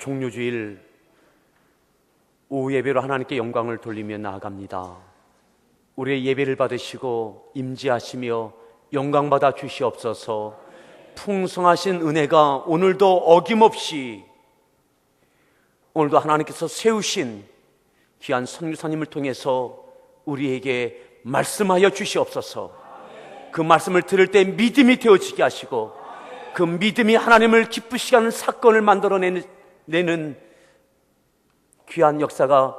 종료주일 오후 예배로 하나님께 영광을 돌리며 나아갑니다. 우리의 예배를 받으시고 임재하시며 영광 받아 주시옵소서. 풍성하신 은혜가 오늘도 어김없이 오늘도 하나님께서 세우신 귀한 선교사님을 통해서 우리에게 말씀하여 주시옵소서. 그 말씀을 들을 때 믿음이 되어지게 하시고 그 믿음이 하나님을 기쁘시게 하는 사건을 만들어내는 귀한 역사가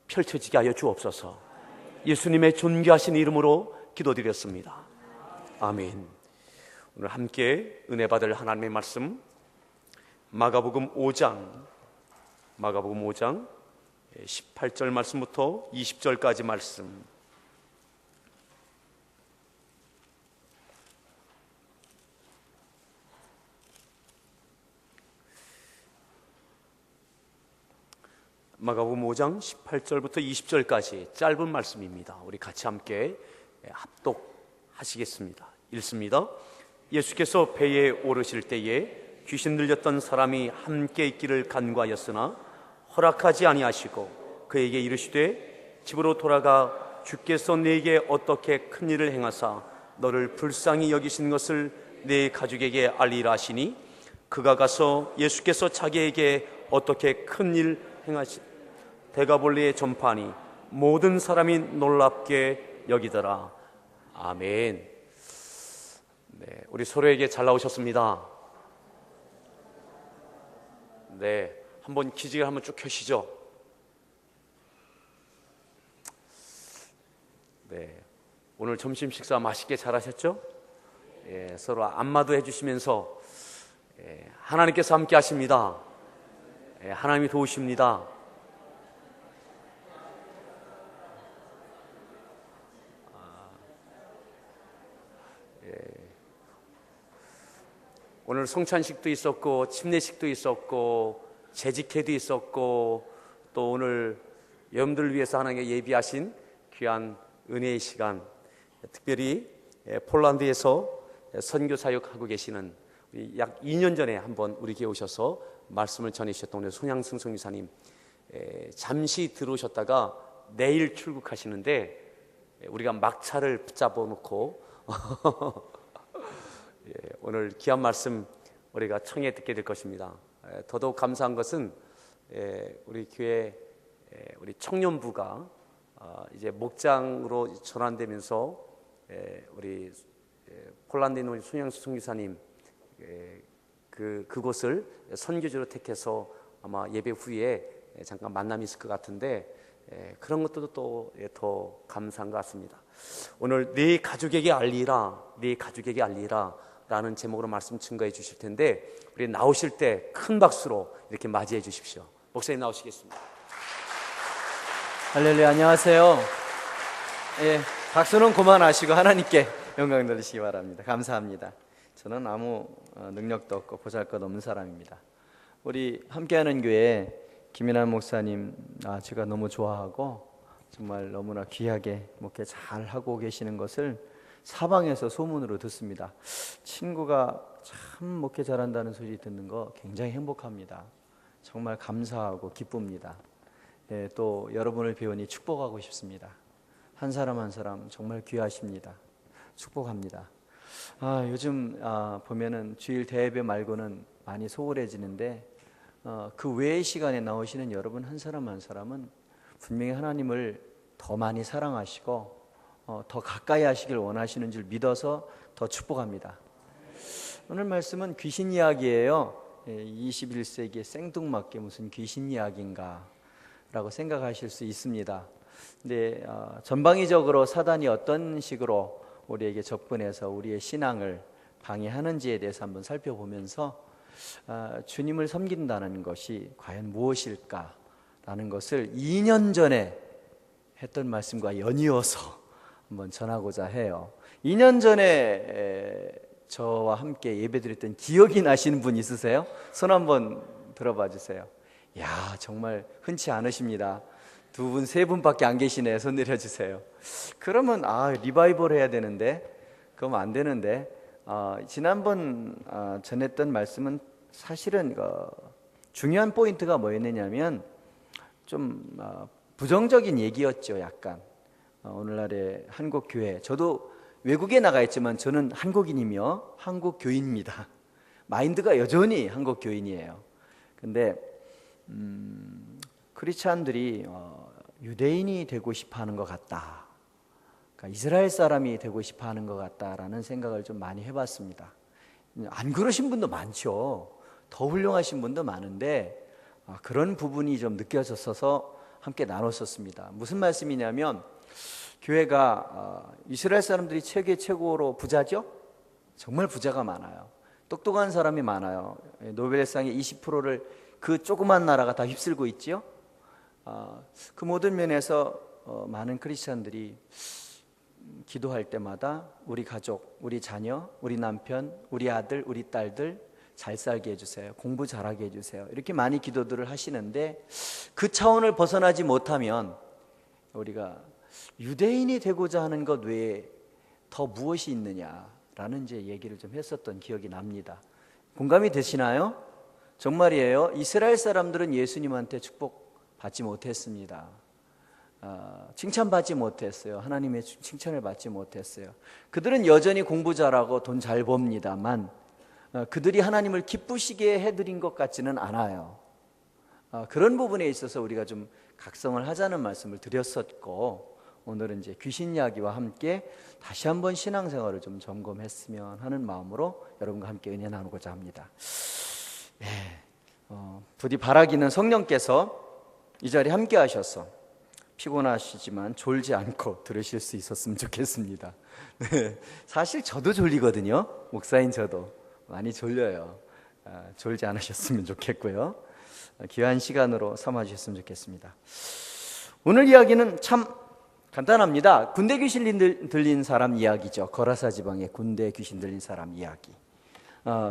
펼쳐지게 하여 주옵소서. 예수님의 존귀하신 이름으로 기도드렸습니다. 아멘. 오늘 함께 은혜 받을 하나님의 말씀 마가복음 5장 18절 말씀부터 20절까지 말씀. 마가복음 5장 18절부터 20절까지 짧은 말씀입니다. 우리 같이 함께 합독하시겠습니다. 읽습니다. 예수께서 배에 오르실 때에 귀신 들렸던 사람이 함께 있기를 간구하였으나 허락하지 아니하시고 그에게 이르시되 집으로 돌아가 주께서 네게 어떻게 큰 일을 행하사 너를 불쌍히 여기신 것을 네 가족에게 알리라 하시니 그가 가서 예수께서 자기에게 어떻게 큰 일 행하시 데가볼리에 전파하니 모든 사람이 놀랍게 여기더라. 아멘. 네, 우리 서로에게 잘 나오셨습니다. 네, 한번 기지개를 한번 쭉 켜시죠. 네, 오늘 점심 식사 맛있게 잘 하셨죠? 예, 서로 안마도 해주시면서 하나님께서 함께 하십니다. 하나님이 도우십니다. 오늘 성찬식도 있었고 침례식도 있었고 재직회도 있었고 또 오늘 여러분들을 위해서 하나님께 예비하신 귀한 은혜의 시간, 특별히 폴란드에서 선교 사역하고 계시는 약 2년 전에 한번 우리 교회 오셔서 말씀을 전해주셨던 오늘 송양승 선교사님, 잠시 들어오셨다가 내일 출국하시는데 우리가 막차를 붙잡아 놓고 오늘 귀한 말씀 우리가 청해 듣게 될 것입니다. 더더욱 감사한 것은 우리 교회 우리 청년부가 이제 목장으로 전환되면서 우리 폴란드에 있는 손양수 선교사님 그곳을 선교지로 택해서 아마 예배 후에 잠깐 만남이 있을 것 같은데 그런 것도 또 더 감사한 것 같습니다. 오늘 네 가족에게 알리라, 네 가족에게 알리라 라는 제목으로 말씀 증거해 주실 텐데 우리 나오실 때 큰 박수로 이렇게 맞이해 주십시오. 목사님 나오시겠습니다. 할렐루야, 안녕하세요. 예, 박수는 그만하시고 하나님께 영광 돌리시기 바랍니다. 감사합니다. 저는 아무 능력도 없고 보잘것없는 사람입니다. 우리 함께하는 교회 김인환 목사님 제가 너무 좋아하고 정말 너무나 귀하게 목회 잘 하고 계시는 것을 사방에서 소문으로 듣습니다. 친구가 참 목회 잘한다는 소리 듣는 거 굉장히 행복합니다. 정말 감사하고 기쁩니다. 예, 또 여러분을 배우니 축복하고 싶습니다. 한 사람 한 사람 정말 귀하십니다. 축복합니다. 요즘 보면은 주일 대예배 말고는 많이 소홀해지는데 그 외의 시간에 나오시는 여러분 한 사람 한 사람은 분명히 하나님을 더 많이 사랑하시고 더 가까이 하시길 원하시는 줄 믿어서 더 축복합니다. 오늘 말씀은 귀신 이야기예요. 21세기에 생뚱맞게 무슨 귀신 이야기인가 라고 생각하실 수 있습니다. 근데 전방위적으로 사단이 어떤 식으로 우리에게 접근해서 우리의 신앙을 방해하는지에 대해서 한번 살펴보면서 주님을 섬긴다는 것이 과연 무엇일까라는 것을 2년 전에 했던 말씀과 연이어서 한번 전하고자 해요. 2년 전에 저와 함께 예배드렸던 기억이 나시는 분 있으세요? 손 한번 들어봐 주세요. 야, 정말 흔치 않으십니다. 2분, 3분밖에 안 계시네요. 손 내려주세요. 그러면 리바이벌 해야 되는데 그러면 안 되는데 지난번 전했던 말씀은 사실은 중요한 포인트가 뭐였느냐면 좀 부정적인 얘기였죠. 약간 오늘날의 한국 교회, 저도 외국에 나가 있지만 저는 한국인이며 한국 교인입니다. 마인드가 여전히 한국 교인이에요. 근데 크리스찬들이 유대인이 되고 싶어하는 것 같다, 그러니까 이스라엘 사람이 되고 싶어하는 것 같다라는 생각을 좀 많이 해봤습니다. 안 그러신 분도 많죠. 더 훌륭하신 분도 많은데 그런 부분이 좀 느껴졌어서 함께 나눴었습니다. 무슨 말씀이냐면, 교회가 이스라엘 사람들이 세계 최고로 부자죠? 정말 부자가 많아요. 똑똑한 사람이 많아요. 노벨상의 20%를 그 조그만 나라가 다 휩쓸고 있지요. 그 모든 면에서 많은 크리스찬들이 기도할 때마다 우리 가족, 우리 자녀, 우리 남편, 우리 아들, 우리 딸들 잘 살게 해주세요, 공부 잘하게 해주세요, 이렇게 많이 기도들을 하시는데, 그 차원을 벗어나지 못하면 우리가 유대인이 되고자 하는 것 외에 더 무엇이 있느냐라는 이제 얘기를 좀 했었던 기억이 납니다. 공감이 되시나요? 정말이에요. 이스라엘 사람들은 예수님한테 축복받지 못했습니다. 칭찬받지 못했어요. 하나님의 칭찬을 받지 못했어요. 그들은 여전히 공부 잘하고 돈 잘 법니다만 그들이 하나님을 기쁘시게 해드린 것 같지는 않아요. 그런 부분에 있어서 우리가 좀 각성을 하자는 말씀을 드렸었고, 오늘은 이제 귀신 이야기와 함께 다시 한번 신앙생활을 좀 점검했으면 하는 마음으로 여러분과 함께 은혜 나누고자 합니다. 부디 바라기는 성령께서 이 자리에 함께 하셔서 피곤하시지만 졸지 않고 들으실 수 있었으면 좋겠습니다. 사실 저도 졸리거든요. 목사인 저도 많이 졸려요. 졸지 않으셨으면 좋겠고요. 귀한 시간으로 삼아주셨으면 좋겠습니다. 오늘 이야기는 참 간단합니다. 군대 귀신 들린 사람 이야기죠. 거라사 지방의 군대 귀신 들린 사람 이야기.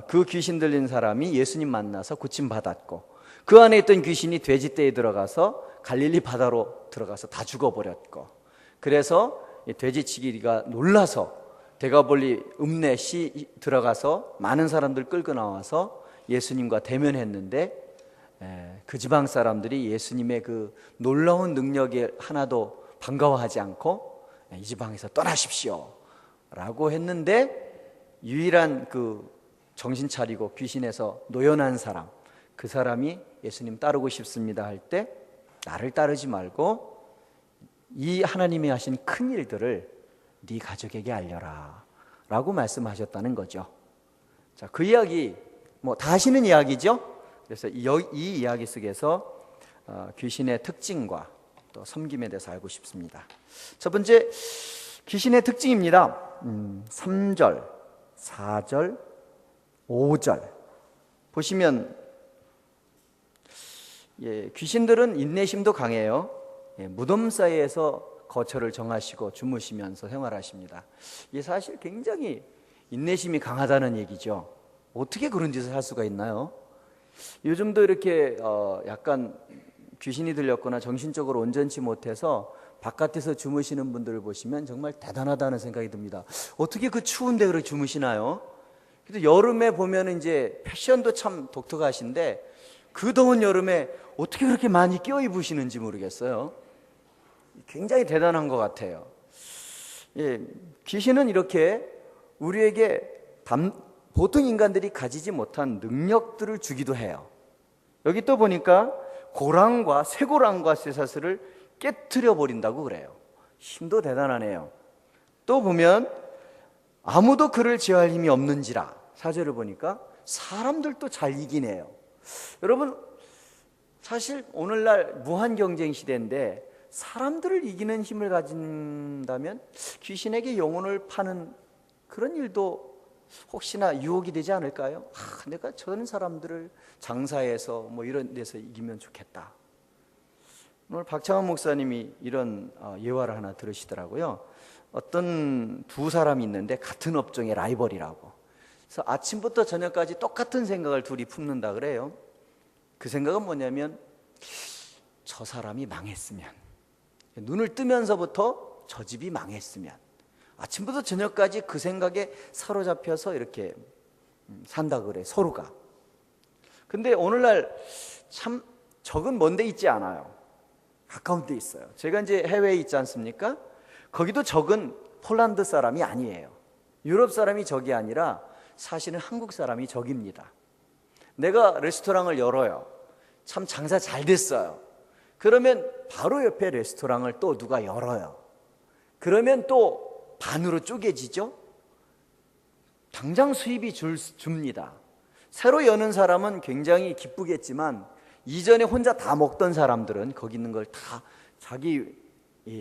그 귀신 들린 사람이 예수님 만나서 고침받았고, 그 안에 있던 귀신이 돼지떼에 들어가서 갈릴리 바다로 들어가서 다 죽어버렸고, 그래서 돼지치기가 놀라서 대가볼리 읍내시 들어가서 많은 사람들 끌고 나와서 예수님과 대면했는데, 그 지방 사람들이 예수님의 그 놀라운 능력에 하나도 반가워하지 않고 이 지방에서 떠나십시오 라고 했는데, 유일한 그 정신 차리고 귀신에서 노연한 사람, 그 사람이 예수님 따르고 싶습니다 할 때, 나를 따르지 말고 이 하나님이 하신 큰 일들을 네 가족에게 알려라 라고 말씀하셨다는 거죠. 자, 그 이야기 뭐 다 아시는 이야기죠. 그래서 이 이야기 속에서 귀신의 특징과 또 섬김에 대해서 알고 싶습니다. 첫 번째, 귀신의 특징입니다. 3절, 4절, 5절 보시면, 귀신들은 인내심도 강해요. 무덤 사이에서 거처를 정하시고 주무시면서 생활하십니다. 이게 사실 굉장히 인내심이 강하다는 얘기죠. 어떻게 그런 짓을 할 수가 있나요? 요즘도 이렇게 약간 귀신이 들렸거나 정신적으로 온전치 못해서 바깥에서 주무시는 분들을 보시면 정말 대단하다는 생각이 듭니다. 어떻게 그 추운데 그렇게 주무시나요? 그래도 여름에 보면 이제 패션도 참 독특하신데, 그 더운 여름에 어떻게 그렇게 많이 껴 입으시는지 모르겠어요. 굉장히 대단한 것 같아요. 귀신은 이렇게 우리에게 보통 인간들이 가지지 못한 능력들을 주기도 해요. 여기 또 보니까 고랑과 쇠고랑과 쇠사슬을 깨트려 버린다고 그래요. 힘도 대단하네요. 또 보면 아무도 그를 제어할 힘이 없는지라, 4절을 보니까 사람들도 잘 이기네요. 여러분, 사실 오늘날 무한 경쟁 시대인데 사람들을 이기는 힘을 가진다면 귀신에게 영혼을 파는 그런 일도 혹시나 유혹이 되지 않을까요? 내가 저런 사람들을 장사해서 뭐 이런 데서 이기면 좋겠다. 오늘 박창원 목사님이 이런 예화를 하나 들으시더라고요. 어떤 두 사람이 있는데 같은 업종의 라이벌이라고. 그래서 아침부터 저녁까지 똑같은 생각을 둘이 품는다 그래요. 그 생각은 뭐냐면, 저 사람이 망했으면, 눈을 뜨면서부터 저 집이 망했으면, 아침부터 저녁까지 그 생각에 사로잡혀서 이렇게 산다 그래, 서로가. 근데 오늘날 참 적은 먼 데 있지 않아요. 가까운 데 있어요. 제가 이제 해외에 있지 않습니까? 거기도 적은 폴란드 사람이 아니에요. 유럽 사람이 적이 아니라 사실은 한국 사람이 적입니다. 내가 레스토랑을 열어요. 참 장사 잘 됐어요. 그러면 바로 옆에 레스토랑을 또 누가 열어요. 그러면 또 반으로 쪼개지죠. 당장 수입이 줍니다. 새로 여는 사람은 굉장히 기쁘겠지만 이전에 혼자 다 먹던 사람들은 거기 있는 걸 다 자기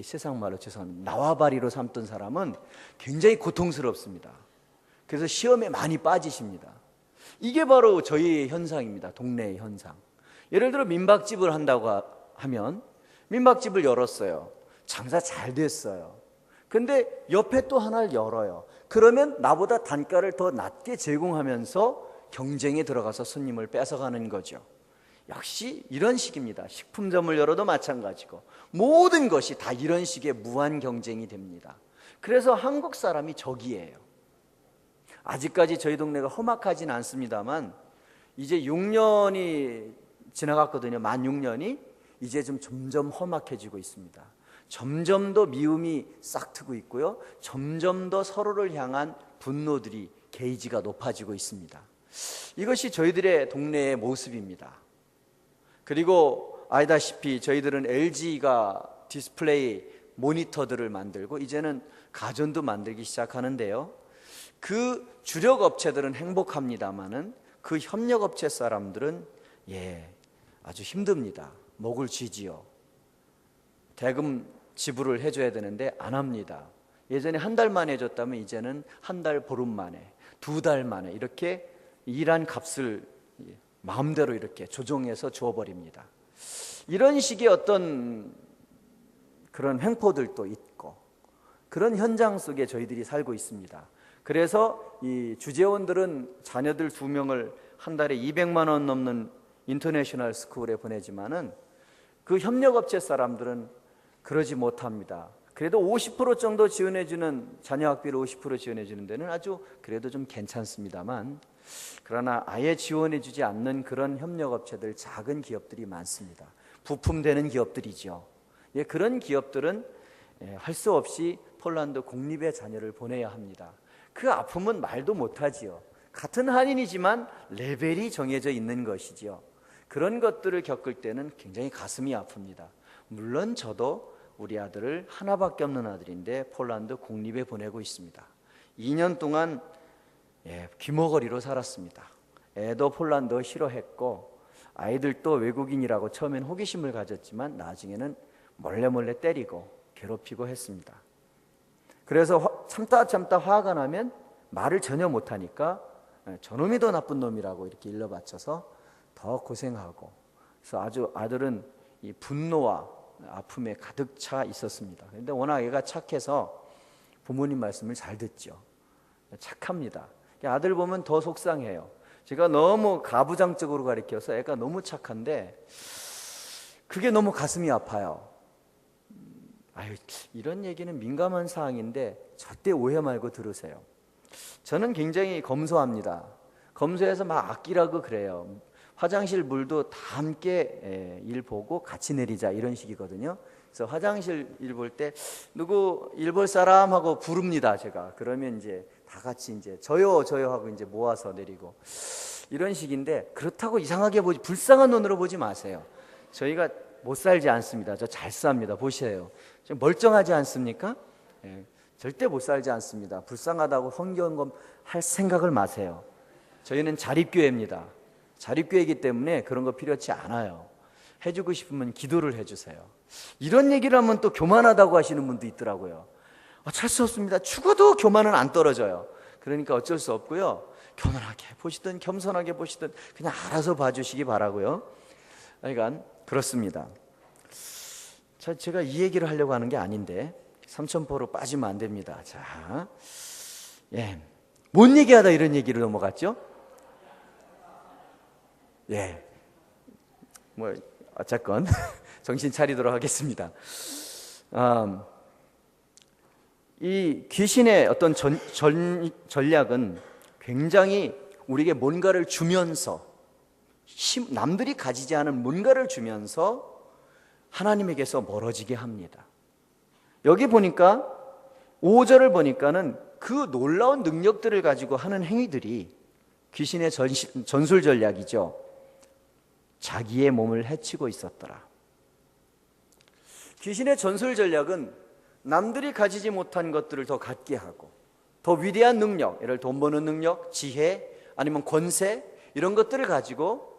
세상 말로 죄송합니다. 나와바리로 삼던 사람은 굉장히 고통스럽습니다. 그래서 시험에 많이 빠지십니다. 이게 바로 저희의 현상입니다. 동네의 현상. 예를 들어 민박집을 한다고 하면 민박집을 열었어요. 장사 잘 됐어요. 근데 옆에 또 하나를 열어요. 그러면 나보다 단가를 더 낮게 제공하면서 경쟁에 들어가서 손님을 뺏어가는 거죠. 역시 이런 식입니다. 식품점을 열어도 마찬가지고 모든 것이 다 이런 식의 무한 경쟁이 됩니다. 그래서 한국 사람이 적이에요. 아직까지 저희 동네가 험악하진 않습니다만 이제 6년이 지나갔거든요. 만 6년이 이제 좀 점점 험악해지고 있습니다. 점점 더 미움이 싹트고 있고요. 점점 더 서로를 향한 분노들이 게이지가 높아지고 있습니다. 이것이 저희들의 동네의 모습입니다. 그리고 알다시피 저희들은 LG가 디스플레이 모니터들을 만들고 이제는 가전도 만들기 시작하는데요. 그 주력 업체들은 행복합니다마는 그 협력 업체 사람들은 아주 힘듭니다. 목을 쥐지요. 대금 지불을 해줘야 되는데 안 합니다. 예전에 한 달 만에 해줬다면 이제는 한 달 보름 만에, 2달 만에 이렇게 일한 값을 마음대로 이렇게 조정해서 주어버립니다. 이런 식의 어떤 그런 횡포들도 있고 그런 현장 속에 저희들이 살고 있습니다. 그래서 이 주재원들은 자녀들 2명을 한 달에 200만 원 넘는 인터내셔널 스쿨에 보내지만은 그 협력업체 사람들은 그러지 못합니다. 그래도 50% 정도 지원해주는, 자녀 학비를 50% 지원해주는 데는 아주 그래도 좀 괜찮습니다만, 그러나 아예 지원해주지 않는 그런 협력업체들, 작은 기업들이 많습니다. 부품되는 기업들이죠. 그런 기업들은 할 수 없이 폴란드 공립의 자녀를 보내야 합니다. 그 아픔은 말도 못하지요. 같은 한인이지만 레벨이 정해져 있는 것이지요. 그런 것들을 겪을 때는 굉장히 가슴이 아픕니다. 물론 저도 우리 아들을 하나밖에 없는 아들인데 폴란드 공립에 보내고 있습니다. 2년 동안 귀머거리로 살았습니다. 애도 폴란드 싫어했고 아이들도 외국인이라고 처음엔 호기심을 가졌지만 나중에는 몰래 때리고 괴롭히고 했습니다. 그래서 참다 화가 나면 말을 전혀 못하니까 저놈이 더 나쁜 놈이라고 이렇게 일러바쳐서 더 고생하고, 그래서 아주 아들은 이 분노와 아픔에 가득 차 있었습니다. 그런데 워낙 애가 착해서 부모님 말씀을 잘 듣죠. 착합니다. 아들 보면 더 속상해요. 제가 너무 가부장적으로 가르쳐서 애가 너무 착한데 그게 너무 가슴이 아파요. 이런 얘기는 민감한 사항인데 절대 오해 말고 들으세요. 저는 굉장히 검소합니다. 검소해서 막 아끼라고 그래요. 화장실 물도 다 함께 일 보고 같이 내리자 이런 식이거든요. 그래서 화장실 일 볼 때 누구 일 볼 사람 하고 부릅니다. 제가 그러면 이제 다 같이 이제 저요 하고 이제 모아서 내리고 이런 식인데, 그렇다고 이상하게 보지, 불쌍한 눈으로 보지 마세요. 저희가 못 살지 않습니다. 저 잘 삽니다. 보세요. 좀 멀쩡하지 않습니까? 절대 못 살지 않습니다. 불쌍하다고 성경검 할 생각을 마세요. 저희는 자립교회입니다. 자립교회이기 때문에 그런 거 필요치 않아요. 해주고 싶으면 기도를 해주세요. 이런 얘기를 하면 또 교만하다고 하시는 분도 있더라고요. 어쩔 수 없습니다. 죽어도 교만은 안 떨어져요. 그러니까 어쩔 수 없고요. 교만하게 보시든 겸손하게 보시든 그냥 알아서 봐주시기 바라고요. 그러니까 그렇습니다. 제가 이 얘기를 하려고 하는 게 아닌데 삼천포로 빠지면 안 됩니다. 자, 뭔 얘기하다 이런 얘기로 넘어갔죠? 어쨌건 정신 차리도록 하겠습니다. 이 귀신의 어떤 전략은 굉장히 우리에게 뭔가를 주면서 남들이 가지지 않은 뭔가를 주면서 하나님에게서 멀어지게 합니다. 여기 보니까 5절을 보니까는 그 놀라운 능력들을 가지고 하는 행위들이 귀신의 전술 전략이죠. 자기의 몸을 해치고 있었더라. 귀신의 전술 전략은 남들이 가지지 못한 것들을 더 갖게 하고 더 위대한 능력, 예를 돈 버는 능력, 지혜, 아니면 권세 이런 것들을 가지고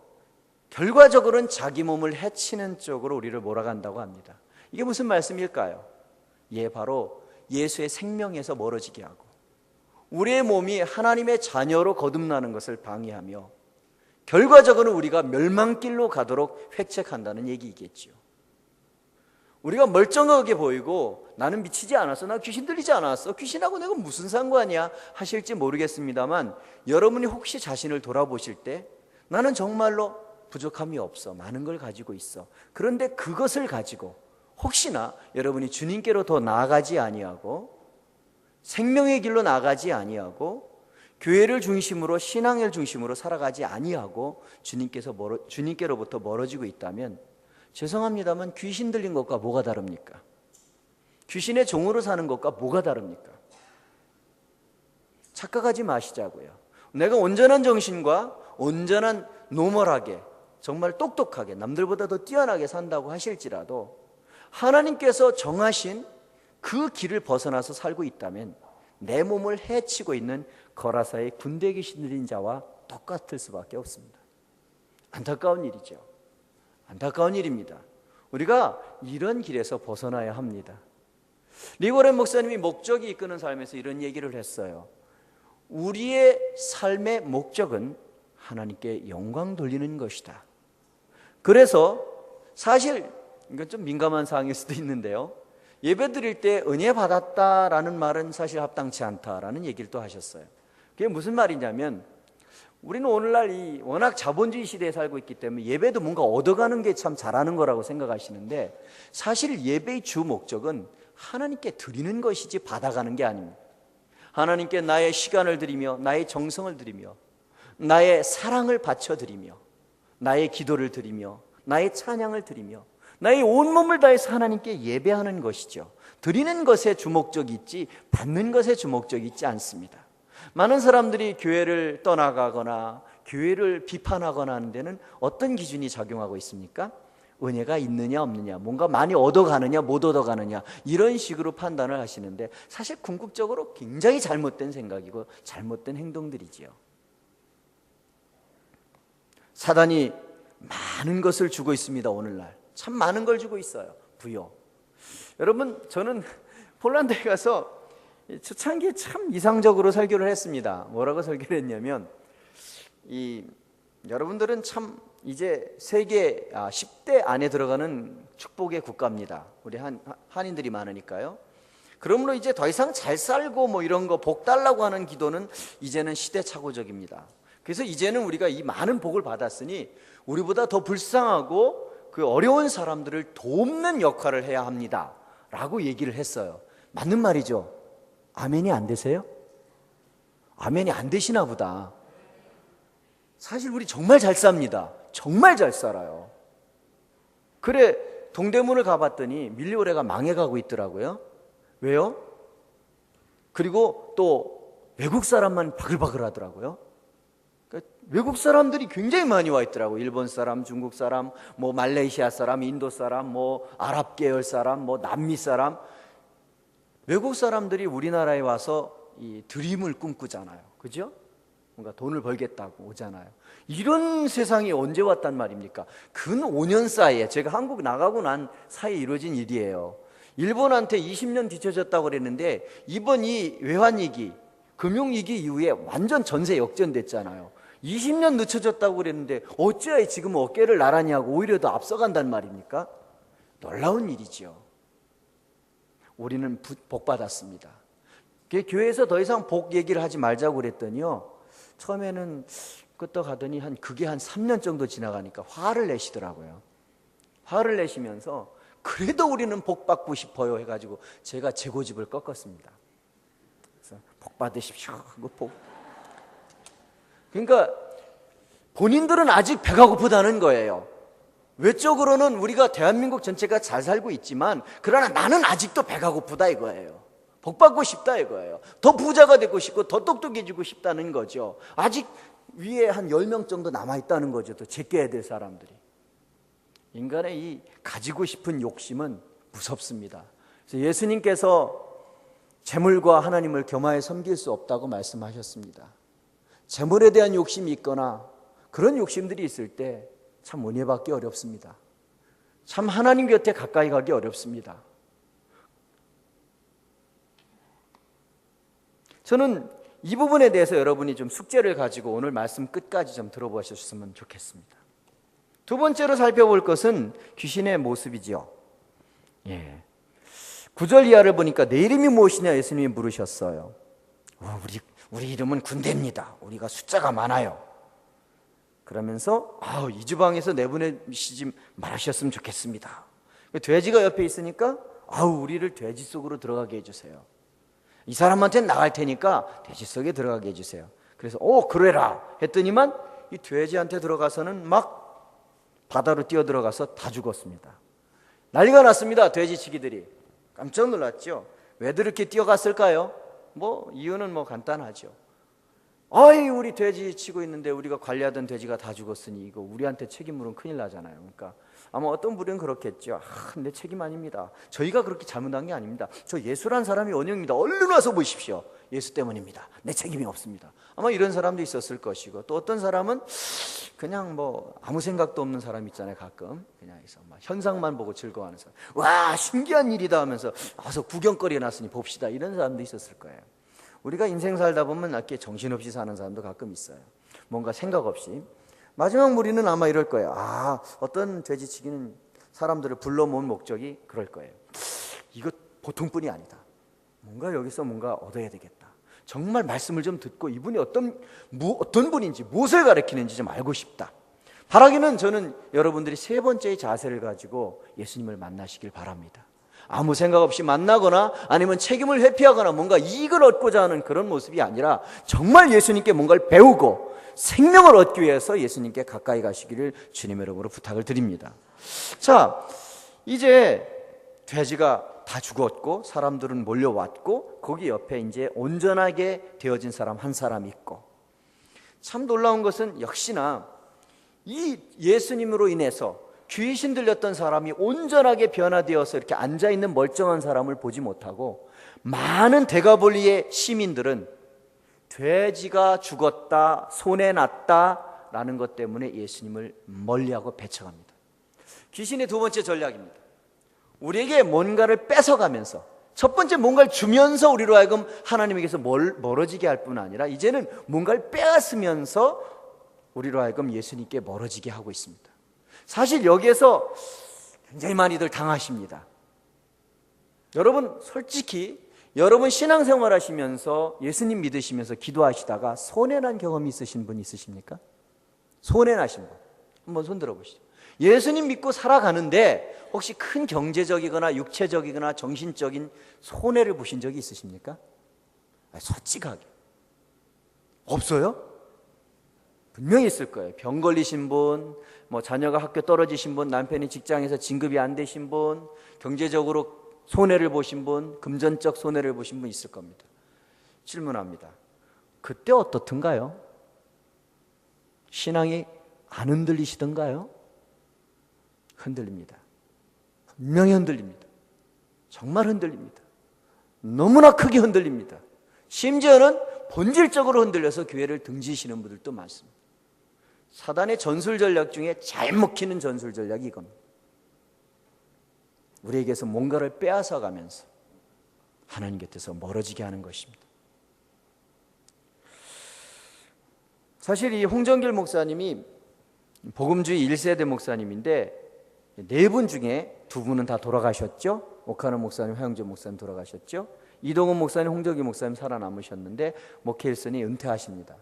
결과적으로는 자기 몸을 해치는 쪽으로 우리를 몰아간다고 합니다. 이게 무슨 말씀일까요? 바로 예수의 생명에서 멀어지게 하고 우리의 몸이 하나님의 자녀로 거듭나는 것을 방해하며 결과적으로 우리가 멸망길로 가도록 획책한다는 얘기이겠죠. 우리가 멀쩡하게 보이고 나는 미치지 않았어, 나 귀신 들리지 않았어, 귀신하고 내가 무슨 상관이야 하실지 모르겠습니다만 여러분이 혹시 자신을 돌아보실 때 나는 정말로 부족함이 없어, 많은 걸 가지고 있어. 그런데 그것을 가지고 혹시나 여러분이 주님께로 더 나아가지 아니하고 생명의 길로 나아가지 아니하고 교회를 중심으로 신앙을 중심으로 살아가지 아니하고 주님께로부터 멀어지고 있다면 죄송합니다만 귀신 들린 것과 뭐가 다릅니까? 귀신의 종으로 사는 것과 뭐가 다릅니까? 착각하지 마시자고요. 내가 온전한 정신과 온전한 노멀하게 정말 똑똑하게 남들보다 더 뛰어나게 산다고 하실지라도 하나님께서 정하신 그 길을 벗어나서 살고 있다면 내 몸을 해치고 있는 거라사의 군대 귀신 들린 자와 똑같을 수밖에 없습니다. 안타까운 일이죠. 안타까운 일입니다. 우리가 이런 길에서 벗어나야 합니다. 리고렌 목사님이 목적이 이끄는 삶에서 이런 얘기를 했어요. 우리의 삶의 목적은 하나님께 영광 돌리는 것이다. 그래서 사실 이건 좀 민감한 사항일 수도 있는데요, 예배 드릴 때 은혜 받았다라는 말은 사실 합당치 않다라는 얘기를 또 하셨어요. 그게 무슨 말이냐면 우리는 오늘날 이 워낙 자본주의 시대에 살고 있기 때문에 예배도 뭔가 얻어가는 게 참 잘하는 거라고 생각하시는데 사실 예배의 주 목적은 하나님께 드리는 것이지 받아가는 게 아닙니다. 하나님께 나의 시간을 드리며 나의 정성을 드리며 나의 사랑을 바쳐드리며 나의 기도를 드리며 나의 찬양을 드리며 나의 온몸을 다해서 하나님께 예배하는 것이죠. 드리는 것에 주목적이 있지 받는 것에 주목적이 있지 않습니다. 많은 사람들이 교회를 떠나가거나 교회를 비판하거나 하는 데는 어떤 기준이 작용하고 있습니까? 은혜가 있느냐 없느냐, 뭔가 많이 얻어가느냐 못 얻어가느냐, 이런 식으로 판단을 하시는데 사실 궁극적으로 굉장히 잘못된 생각이고 잘못된 행동들이지요. 사단이 많은 것을 주고 있습니다. 오늘날 참 많은 걸 주고 있어요. 부여. 여러분, 저는 폴란드에 가서 초창기에 참 이상적으로 설교를 했습니다. 뭐라고 설교를 했냐면 여러분들은 참 이제 세계 10대 안에 들어가는 축복의 국가입니다. 우리 한인들이 많으니까요. 그러므로 이제 더 이상 잘 살고 뭐 이런 거 복 달라고 하는 기도는 이제는 시대착오적입니다. 그래서 이제는 우리가 이 많은 복을 받았으니 우리보다 더 불쌍하고 그 어려운 사람들을 돕는 역할을 해야 합니다 라고 얘기를 했어요. 맞는 말이죠. 아멘이 안 되세요? 아멘이 안 되시나 보다. 사실 우리 정말 잘 삽니다. 정말 잘 살아요. 그래, 동대문을 가봤더니 밀리오레가 망해가고 있더라고요. 왜요? 그리고 또 외국 사람만 바글바글 하더라고요. 그러니까 외국 사람들이 굉장히 많이 와 있더라고요. 일본 사람, 중국 사람, 뭐 말레이시아 사람, 인도 사람, 뭐 아랍 계열 사람, 뭐 남미 사람. 외국 사람들이 우리나라에 와서 이 드림을 꿈꾸잖아요. 그죠? 뭔가 돈을 벌겠다고 오잖아요. 이런 세상이 언제 왔단 말입니까? 근 5년 사이에, 제가 한국 나가고 난 사이에 이루어진 일이에요. 일본한테 20년 뒤처졌다고 그랬는데 이번 이 외환위기, 금융위기 이후에 완전 전세 역전됐잖아요. 20년 늦춰졌다고 그랬는데 어찌해야 지금 어깨를 나란히 하고 오히려 더 앞서간단 말입니까? 놀라운 일이죠. 우리는 복 받았습니다. 교회에서 더 이상 복 얘기를 하지 말자고 그랬더니요, 처음에는 끄떡하더니 그게 한 3년 정도 지나가니까 화를 내시더라고요. 화를 내시면서 그래도 우리는 복 받고 싶어요 해가지고 제가 제 고집을 꺾었습니다. 그래서 복 받으십시오 하고 그러니까 본인들은 아직 배가 고프다는 거예요. 외적으로는 우리가 대한민국 전체가 잘 살고 있지만 그러나 나는 아직도 배가 고프다 이거예요. 복받고 싶다 이거예요. 더 부자가 되고 싶고 더 똑똑해지고 싶다는 거죠. 아직 위에 한 10명 정도 남아있다는 거죠. 또 제껴야 될 사람들이. 인간의 이 가지고 싶은 욕심은 무섭습니다. 그래서 예수님께서 재물과 하나님을 겸하여 섬길 수 없다고 말씀하셨습니다. 재물에 대한 욕심이 있거나 그런 욕심들이 있을 때 참 은혜 받기 어렵습니다. 참 하나님 곁에 가까이 가기 어렵습니다. 저는 이 부분에 대해서 여러분이 좀 숙제를 가지고 오늘 말씀 끝까지 좀 들어보셨으면 좋겠습니다. 두 번째로 살펴볼 것은 귀신의 모습이지요. 9절 이하를 보니까 내 이름이 무엇이냐 예수님이 물으셨어요. 우리 이름은 군대입니다. 우리가 숫자가 많아요. 그러면서 이 지방에서 내보내시지 말하셨으면 좋겠습니다. 돼지가 옆에 있으니까 우리를 돼지 속으로 들어가게 해주세요. 이 사람한테는 나갈 테니까 돼지 속에 들어가게 해주세요. 그래서 그래라 했더니만 이 돼지한테 들어가서는 막 바다로 뛰어들어가서 다 죽었습니다. 난리가 났습니다. 돼지치기들이. 깜짝 놀랐죠. 왜들 이렇게 뛰어갔을까요? 이유는 간단하죠. 우리 돼지 치고 있는데 우리가 관리하던 돼지가 다 죽었으니 이거 우리한테 책임물은 큰일 나잖아요. 그러니까 아마 어떤 분은 그렇겠죠. 내 책임 아닙니다. 저희가 그렇게 잘못한 게 아닙니다. 저 예수란 사람이 원흉입니다. 얼른 와서 보십시오. 예수 때문입니다. 내 책임이 없습니다. 아마 이런 사람도 있었을 것이고, 또 어떤 사람은 그냥 아무 생각도 없는 사람 있잖아요. 가끔 그냥 해서 현상만 보고 즐거워하는 사람. 와, 신기한 일이다 하면서 와서 구경거리 해놨으니 봅시다. 이런 사람도 있었을 거예요. 우리가 인생 살다 보면 이렇게 정신없이 사는 사람도 가끔 있어요. 뭔가 생각 없이. 마지막 무리는 아마 이럴 거예요. 어떤 돼지치기는 사람들을 불러 모은 목적이 그럴 거예요. 이거 보통뿐이 아니다. 여기서 뭔가 얻어야 되겠다. 정말 말씀을 좀 듣고 이분이 어떤 분인지, 무엇을 가르치는지 좀 알고 싶다. 바라기는 저는 여러분들이 세 번째의 자세를 가지고 예수님을 만나시길 바랍니다. 아무 생각 없이 만나거나 아니면 책임을 회피하거나 뭔가 이익을 얻고자 하는 그런 모습이 아니라 정말 예수님께 뭔가를 배우고 생명을 얻기 위해서 예수님께 가까이 가시기를 주님의 이름으로 부탁을 드립니다. 자, 이제 돼지가 다 죽었고 사람들은 몰려왔고 거기 옆에 이제 온전하게 되어진 사람 한 사람 있고, 참 놀라운 것은 역시나 이 예수님으로 인해서 귀신 들렸던 사람이 온전하게 변화되어서 이렇게 앉아있는 멀쩡한 사람을 보지 못하고 많은 데가볼리의 시민들은 돼지가 죽었다, 손해났다 라는 것 때문에 예수님을 멀리하고 배척합니다. 귀신의 두 번째 전략입니다. 우리에게 뭔가를 뺏어가면서, 첫 번째 뭔가를 주면서 우리로 하여금 하나님에게서 멀어지게 할 뿐 아니라 이제는 뭔가를 빼앗으면서 우리로 하여금 예수님께 멀어지게 하고 있습니다. 사실 여기에서 굉장히 많이들 당하십니다. 여러분 솔직히 여러분 신앙생활 하시면서 예수님 믿으시면서 기도하시다가 손해난 경험이 있으신 분 있으십니까? 손해나신 분 한번 손 들어보시죠. 예수님 믿고 살아가는데 혹시 큰 경제적이거나 육체적이거나 정신적인 손해를 보신 적이 있으십니까? 솔직하게 없어요? 분명히 있을 거예요. 병 걸리신 분, 자녀가 학교 떨어지신 분, 남편이 직장에서 진급이 안 되신 분, 경제적으로 손해를 보신 분, 금전적 손해를 보신 분 있을 겁니다. 질문합니다. 그때 어떻든가요? 신앙이 안 흔들리시던가요? 흔들립니다. 분명히 흔들립니다. 정말 흔들립니다. 너무나 크게 흔들립니다. 심지어는 본질적으로 흔들려서 교회를 등지시는 분들도 많습니다. 사단의 전술 전략 중에 잘 먹히는 전술 전략이 이겁니다. 우리에게서 뭔가를 빼앗아 가면서 하나님 곁에서 멀어지게 하는 것입니다. 사실 이 홍정길 목사님이 복음주의 1세대 목사님인데 네 분 중에 두 분은 다 돌아가셨죠. 오카노 목사님, 화영재 목사님 돌아가셨죠. 이동훈 목사님, 홍정길 목사님 살아남으셨는데 목회 일선이 은퇴하십니다.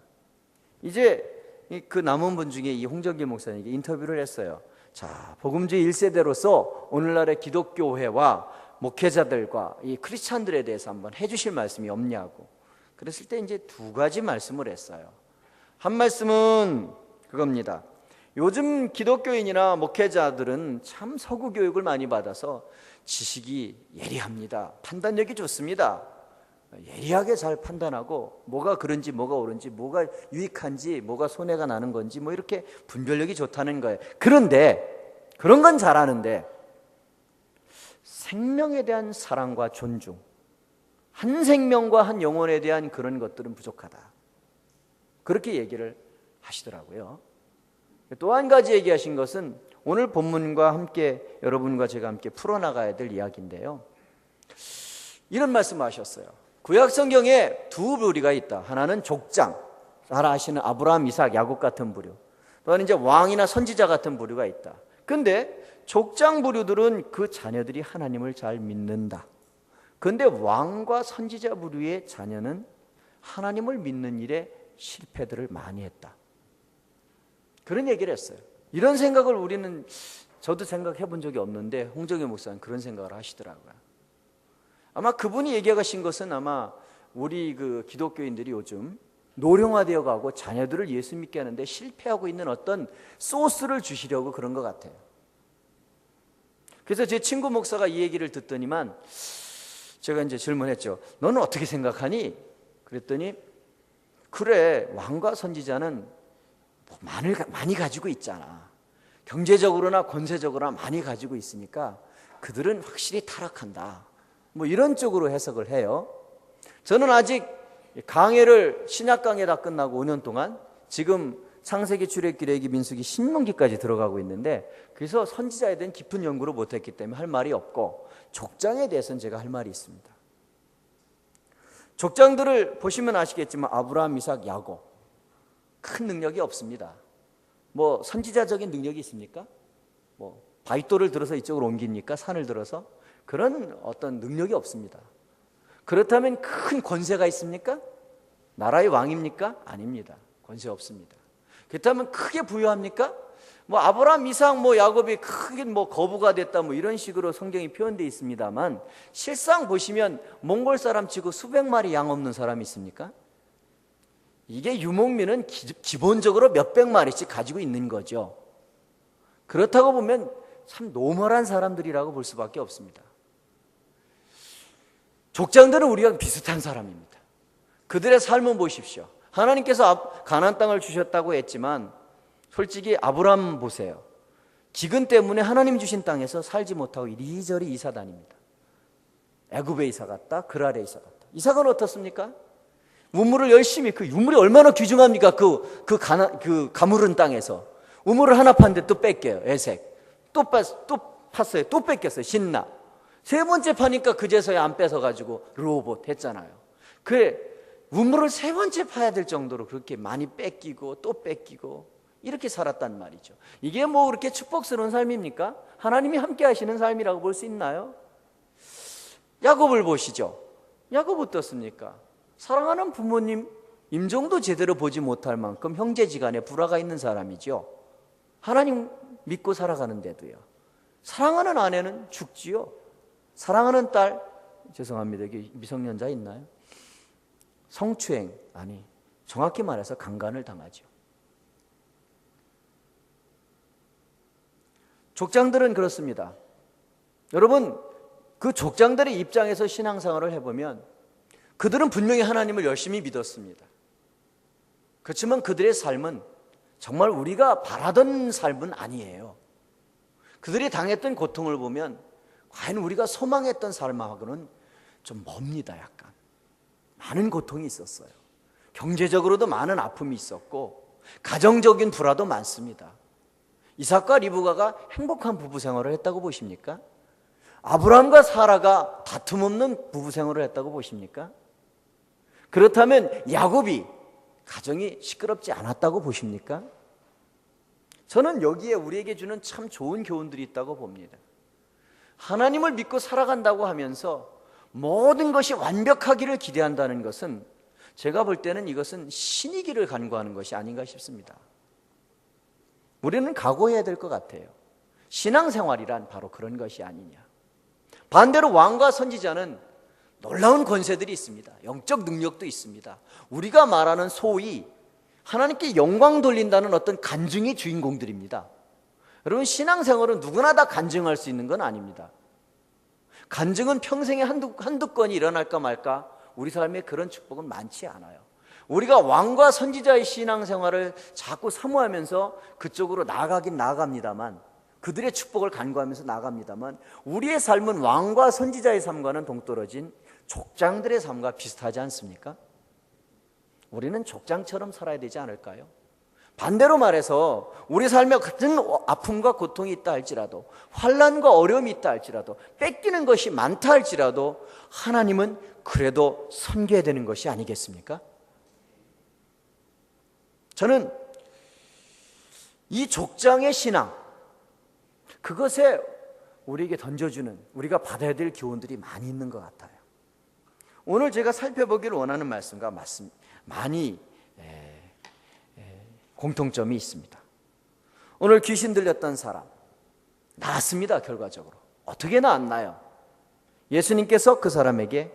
이제 그 남은 분 중에 이 홍정길 목사님에게 인터뷰를 했어요. 자, 복음주의 1세대로서 오늘날의 기독교회와 목회자들과 이 크리스찬들에 대해서 한번 해주실 말씀이 없냐고. 그랬을 때 이제 두 가지 말씀을 했어요. 한 말씀은 그겁니다. 요즘 기독교인이나 목회자들은 참 서구 교육을 많이 받아서 지식이 예리합니다. 판단력이 좋습니다. 예리하게 잘 판단하고 뭐가 그런지 뭐가 옳은지 뭐가 유익한지 뭐가 손해가 나는 건지 뭐 이렇게 분별력이 좋다는 거예요. 그런데 그런 건 잘하는데 생명에 대한 사랑과 존중, 한 생명과 한 영혼에 대한 그런 것들은 부족하다. 그렇게 얘기를 하시더라고요. 또 한 가지 얘기하신 것은 오늘 본문과 함께 여러분과 제가 함께 풀어나가야 될 이야기인데요. 이런 말씀하셨어요. 구약 성경에 두 부류가 있다. 하나는 족장, 잘 아시는 아브라함, 이삭, 야곱 같은 부류. 또 하나는 이제 왕이나 선지자 같은 부류가 있다. 근데 족장 부류들은 그 자녀들이 하나님을 잘 믿는다. 근데 왕과 선지자 부류의 자녀는 하나님을 믿는 일에 실패들을 많이 했다. 그런 얘기를 했어요. 이런 생각을 우리는, 저도 생각해 본 적이 없는데 홍정희 목사는 그런 생각을 하시더라고요. 아마 그분이 얘기하신 것은 아마 우리 그 기독교인들이 요즘 노령화되어 가고 자녀들을 예수 믿게 하는데 실패하고 있는 어떤 소스를 주시려고 그런 것 같아요. 그래서 제 친구 목사가 이 얘기를 듣더니만 제가 이제 질문했죠. 너는 어떻게 생각하니? 그랬더니 그래, 왕과 선지자는 많이 가지고 있잖아. 경제적으로나 권세적으로나 많이 가지고 있으니까 그들은 확실히 타락한다. 뭐 이런 쪽으로 해석을 해요. 저는 아직 강해를 신약 강해 다 끝나고 5년 동안 지금 창세기, 출애굽기, 레위기, 민수기, 신명기까지 들어가고 있는데 그래서 선지자에 대한 깊은 연구를 못했기 때문에 할 말이 없고 족장에 대해서는 제가 할 말이 있습니다. 족장들을 보시면 아시겠지만 아브라함, 이삭, 야곱 큰 능력이 없습니다. 뭐 선지자적인 능력이 있습니까? 뭐 바위돌을 들어서 이쪽으로 옮깁니까? 산을 들어서? 그런 어떤 능력이 없습니다. 그렇다면 큰 권세가 있습니까? 나라의 왕입니까? 아닙니다. 권세 없습니다. 그렇다면 크게 부유합니까? 뭐 아브라함, 이삭, 뭐 야곱이 크게 뭐 거부가 됐다 뭐 이런 식으로 성경이 표현되어 있습니다만 실상 보시면 몽골 사람 치고 수백 마리 양 없는 사람이 있습니까? 이게 유목민은 기본적으로 몇백 마리씩 가지고 있는 거죠. 그렇다고 보면 참 노멀한 사람들이라고 볼 수밖에 없습니다. 족장들은 우리가 비슷한 사람입니다. 그들의 삶은 보십시오. 하나님께서 가나안 땅을 주셨다고 했지만 솔직히 아브라함 보세요. 기근 때문에 하나님 주신 땅에서 살지 못하고 이리저리 이사 다닙니다. 애굽에 이사 갔다, 그랄에 이사 갔다. 이삭은 어떻습니까? 우물을 열심히, 그 우물이 얼마나 귀중합니까? 그 가물은 땅에서 우물을 하나 팠는데 또 뺏겨요. 에색 또 팠어요. 또 뺏겼어요. 신나. 세 번째 파니까 그제서야 안 뺏어가지고 르호봇 했잖아요. 그래, 우물을 세 번째 파야 될 정도로 그렇게 많이 뺏기고 또 뺏기고 이렇게 살았단 말이죠. 이게 뭐 그렇게 축복스러운 삶입니까? 하나님이 함께 하시는 삶이라고 볼 수 있나요? 야곱을 보시죠. 야곱 어떻습니까? 사랑하는 부모님 임종도 제대로 보지 못할 만큼 형제지간에 불화가 있는 사람이죠. 하나님 믿고 살아가는데도요. 사랑하는 아내는 죽지요. 사랑하는 딸, 죄송합니다. 여기 미성년자 있나요? 성추행, 아니 정확히 말해서 강간을 당하죠. 족장들은 그렇습니다. 여러분, 그 족장들의 입장에서 신앙생활을 해보면 그들은 분명히 하나님을 열심히 믿었습니다. 그렇지만 그들의 삶은 정말 우리가 바라던 삶은 아니에요. 그들이 당했던 고통을 보면 과연 우리가 소망했던 삶하고는 좀 멉니다. 약간 많은 고통이 있었어요. 경제적으로도 많은 아픔이 있었고 가정적인 불화도 많습니다. 이삭과 리브가가 행복한 부부 생활을 했다고 보십니까? 아브라함과 사라가 다툼 없는 부부 생활을 했다고 보십니까? 그렇다면 야곱이 가정이 시끄럽지 않았다고 보십니까? 저는 여기에 우리에게 주는 참 좋은 교훈들이 있다고 봅니다. 하나님을 믿고 살아간다고 하면서 모든 것이 완벽하기를 기대한다는 것은 제가 볼 때는 이것은 신이기를 간구하는 것이 아닌가 싶습니다. 우리는 각오해야 될 것 같아요. 신앙생활이란 바로 그런 것이 아니냐. 반대로 왕과 선지자는 놀라운 권세들이 있습니다. 영적 능력도 있습니다. 우리가 말하는 소위 하나님께 영광 돌린다는 어떤 간증의 주인공들입니다. 여러분, 신앙생활은 누구나 다 간증할 수 있는 건 아닙니다. 간증은 평생에 한두 건이 일어날까 말까, 우리 삶에 그런 축복은 많지 않아요. 우리가 왕과 선지자의 신앙생활을 자꾸 사모하면서 그쪽으로 나아가긴 나아갑니다만, 그들의 축복을 간구하면서 나아갑니다만, 우리의 삶은 왕과 선지자의 삶과는 동떨어진 족장들의 삶과 비슷하지 않습니까? 우리는 족장처럼 살아야 되지 않을까요? 반대로 말해서 우리 삶에 같은 아픔과 고통이 있다 할지라도, 환난과 어려움이 있다 할지라도, 뺏기는 것이 많다 할지라도 하나님은 그래도 섬겨야 되는 것이 아니겠습니까? 저는 이 족장의 신앙, 그것에 우리에게 던져주는, 우리가 받아야 될 교훈들이 많이 있는 것 같아요. 오늘 제가 살펴보기를 원하는 말씀과 많이 공통점이 있습니다. 오늘 귀신 들렸던 사람 나았습니다. 결과적으로 어떻게 나았나요? 예수님께서 그 사람에게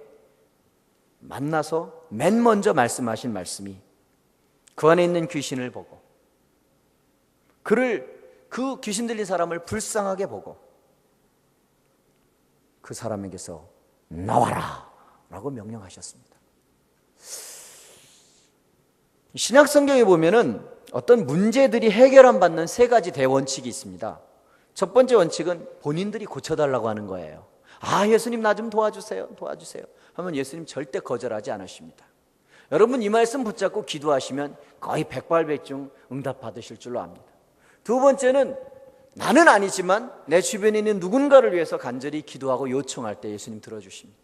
만나서 맨 먼저 말씀하신 말씀이, 그 안에 있는 귀신을 보고 그 귀신 들린 사람을 불쌍하게 보고 그 사람에게서 나와라 라고 명령하셨습니다. 신약 성경에 보면은 어떤 문제들이 해결 안 받는 세 가지 대원칙이 있습니다. 첫 번째 원칙은 본인들이 고쳐달라고 하는 거예요. 예수님 나 좀 도와주세요 하면 예수님 절대 거절하지 않으십니다. 여러분, 이 말씀 붙잡고 기도하시면 거의 백발백중 응답 받으실 줄로 압니다. 두 번째는 나는 아니지만 내 주변에 있는 누군가를 위해서 간절히 기도하고 요청할 때 예수님 들어주십니다.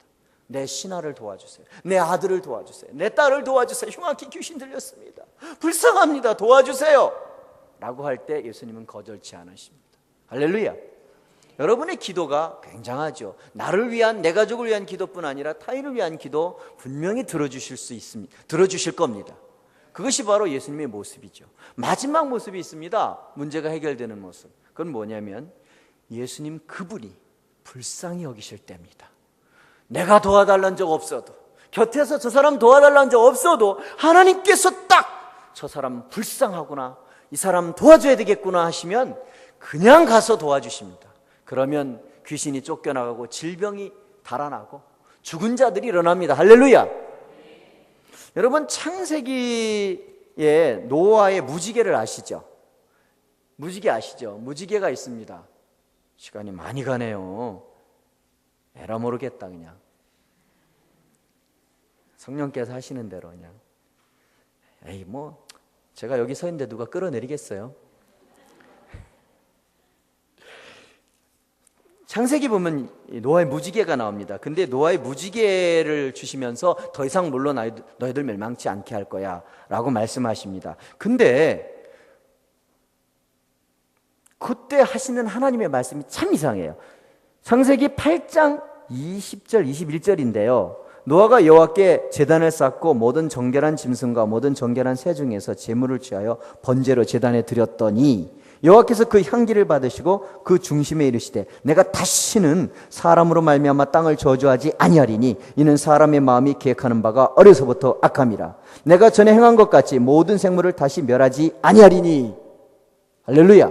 내 신하를 도와주세요. 내 아들을 도와주세요. 내 딸을 도와주세요. 흉악히 귀신 들렸습니다. 불쌍합니다. 도와주세요 라고 할 때 예수님은 거절치 않으십니다. 할렐루야. 여러분의 기도가 굉장하죠. 나를 위한, 내 가족을 위한 기도뿐 아니라 타인을 위한 기도 분명히 들어주실 수 있습니다. 들어주실 겁니다. 그것이 바로 예수님의 모습이죠. 마지막 모습이 있습니다. 문제가 해결되는 모습. 그건 뭐냐면 예수님 그분이 불쌍히 여기실 때입니다. 내가 도와달라는 적 없어도, 곁에서 저 사람 도와달라는 적 없어도 하나님께서 딱 저 사람 불쌍하구나, 이 사람 도와줘야 되겠구나 하시면 그냥 가서 도와주십니다. 그러면 귀신이 쫓겨나가고 질병이 달아나고 죽은 자들이 일어납니다. 할렐루야. 여러분, 창세기에 노아의 무지개를 아시죠? 무지개 아시죠? 무지개가 있습니다. 시간이 많이 가네요. 에라 모르겠다. 그냥 성령께서 하시는 대로 그냥 제가 여기 서 있는데 누가 끌어내리겠어요? 창세기 보면 노아의 무지개가 나옵니다. 근데 노아의 무지개를 주시면서 더 이상 물론 너희들 멸망치 않게 할 거야 라고 말씀하십니다. 근데 그때 하시는 하나님의 말씀이 참 이상해요. 창세기 8장 20절 21절인데요. 노아가 여호와께 제단을 쌓고 모든 정결한 짐승과 모든 정결한 새 중에서 제물을 취하여 번제로 제단에 드렸더니 여호와께서 그 향기를 받으시고 그 중심에 이르시되 내가 다시는 사람으로 말미암아 땅을 저주하지 아니하리니 이는 사람의 마음이 계획하는 바가 어려서부터 악함이라. 내가 전에 행한 것 같이 모든 생물을 다시 멸하지 아니하리니. 할렐루야.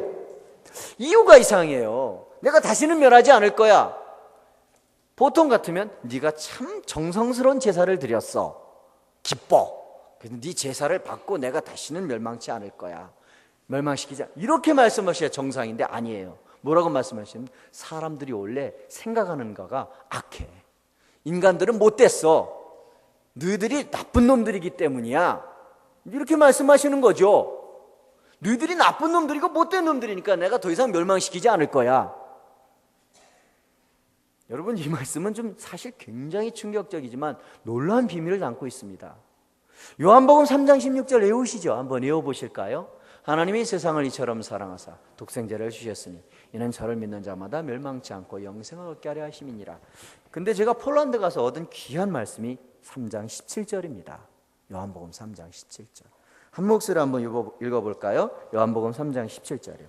이유가 이상해요. 내가 다시는 멸하지 않을 거야. 보통 같으면 네가 참 정성스러운 제사를 드렸어, 기뻐. 그래서 네 제사를 받고 내가 다시는 멸망치 않을 거야, 멸망시키자, 이렇게 말씀하셔야 정상인데 아니에요. 뭐라고 말씀하시면 사람들이 원래 생각하는 거가 악해. 인간들은 못됐어. 너희들이 나쁜 놈들이기 때문이야. 이렇게 말씀하시는 거죠. 너희들이 나쁜 놈들이고 못된 놈들이니까 내가 더 이상 멸망시키지 않을 거야. 여러분, 이 말씀은 좀 사실 굉장히 충격적이지만 놀라운 비밀을 담고 있습니다. 요한복음 3장 16절 외우시죠? 한번 외워보실까요? 하나님이 세상을 이처럼 사랑하사 독생자를 주셨으니 이는 저를 믿는 자마다 멸망치 않고 영생을 얻게 하려 하심이니라. 근데 제가 폴란드 가서 얻은 귀한 말씀이 3장 17절입니다. 요한복음 3장 17절. 한 목소리 한번 읽어볼까요? 요한복음 3장 17절이요.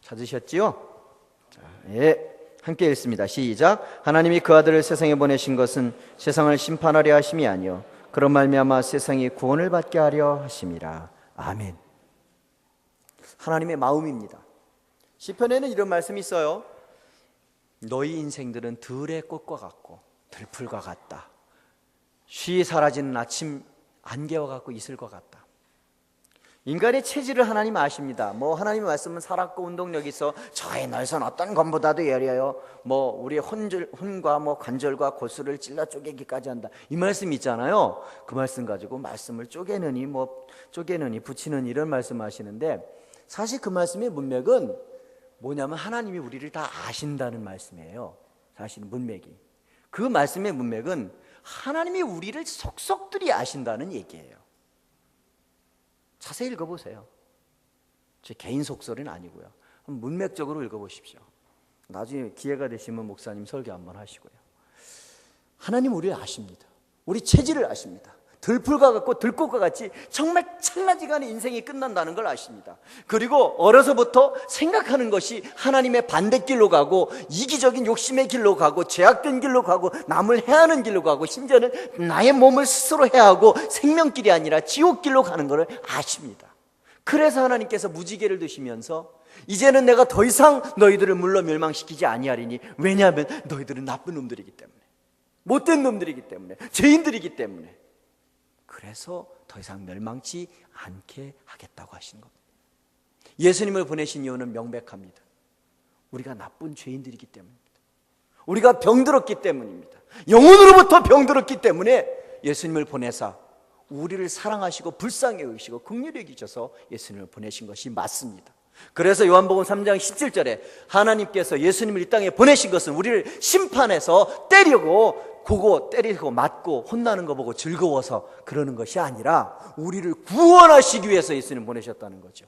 찾으셨지요? 자, 예. 함께 읽습니다. 시작. 하나님이 그 아들을 세상에 보내신 것은 세상을 심판하려 하심이 아니요 그런 말미암아 세상이 구원을 받게 하려 하심이라. 아멘. 하나님의 마음입니다. 시편에는 이런 말씀이 있어요. 너희 인생들은 들의 꽃과 같고 들풀과 같다. 쉬 사라지는 아침 안개와 같고 이슬과 같다. 인간의 체질을 하나님 아십니다. 하나님의 말씀은 살았고 운동력이 있어 저의 날선 어떤 것보다도 예리하여 우리의 혼과 관절과 골수를 찔러 쪼개기까지 한다. 이 말씀이 있잖아요. 그 말씀 가지고 말씀을 쪼개느니 붙이는 이런 말씀하시는데, 사실 그 말씀의 문맥은 뭐냐면 하나님이 우리를 다 아신다는 말씀이에요. 사실 문맥이, 그 말씀의 문맥은 하나님이 우리를 속속들이 아신다는 얘기예요. 자세히 읽어보세요. 제 개인 속설은 아니고요. 문맥적으로 읽어보십시오. 나중에 기회가 되시면 목사님 설교 한번 하시고요. 하나님 우리를 아십니다. 우리 체질을 아십니다. 들풀과 같고 들꽃과 같이 정말 찰나지간에 인생이 끝난다는 걸 아십니다. 그리고 어려서부터 생각하는 것이 하나님의 반대길로 가고 이기적인 욕심의 길로 가고 죄악된 길로 가고 남을 해하는 길로 가고 심지어는 나의 몸을 스스로 해하고 생명길이 아니라 지옥길로 가는 것을 아십니다. 그래서 하나님께서 무지개를 드시면서 이제는 내가 더 이상 너희들을 물러 멸망시키지 아니하리니, 왜냐하면 너희들은 나쁜 놈들이기 때문에, 못된 놈들이기 때문에, 죄인들이기 때문에, 그래서 더 이상 멸망치 않게 하겠다고 하시는 겁니다. 예수님을 보내신 이유는 명백합니다. 우리가 나쁜 죄인들이기 때문입니다. 우리가 병들었기 때문입니다. 영혼으로부터 병들었기 때문에 예수님을 보내사 우리를 사랑하시고 불쌍히 여기시고 긍휼히 여기셔서 예수님을 보내신 것이 맞습니다. 그래서 요한복음 3장 17절에 하나님께서 예수님을 이 땅에 보내신 것은 우리를 심판해서 때리고 맞고 혼나는 거 보고 즐거워서 그러는 것이 아니라 우리를 구원하시기 위해서 예수님 보내셨다는 거죠.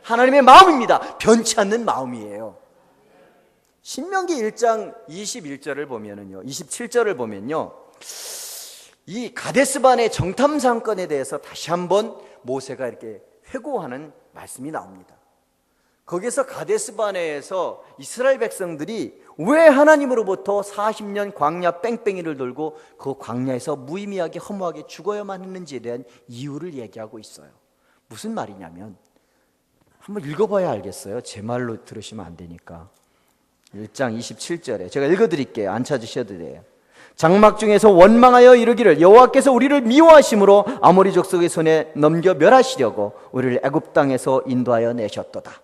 하나님의 마음입니다. 변치 않는 마음이에요. 신명기 1장 21절을 보면은요, 27절을 보면요, 이 가데스반의 정탐 사건에 대해서 다시 한번 모세가 이렇게 회고하는 말씀이 나옵니다. 거기서 가데스바네에서 이스라엘 백성들이 왜 하나님으로부터 40년 광야 뺑뺑이를 돌고 그 광야에서 무의미하게 허무하게 죽어야만 했는지에 대한 이유를 얘기하고 있어요. 무슨 말이냐면, 한번 읽어봐야 알겠어요. 제 말로 들으시면 안 되니까. 1장 27절에 제가 읽어드릴게요. 안 찾으셔도 돼요. 장막 중에서 원망하여 이르기를 여호와께서 우리를 미워하심으로 아모리 족속의 손에 넘겨 멸하시려고 우리를 애굽 땅에서 인도하여 내셨도다.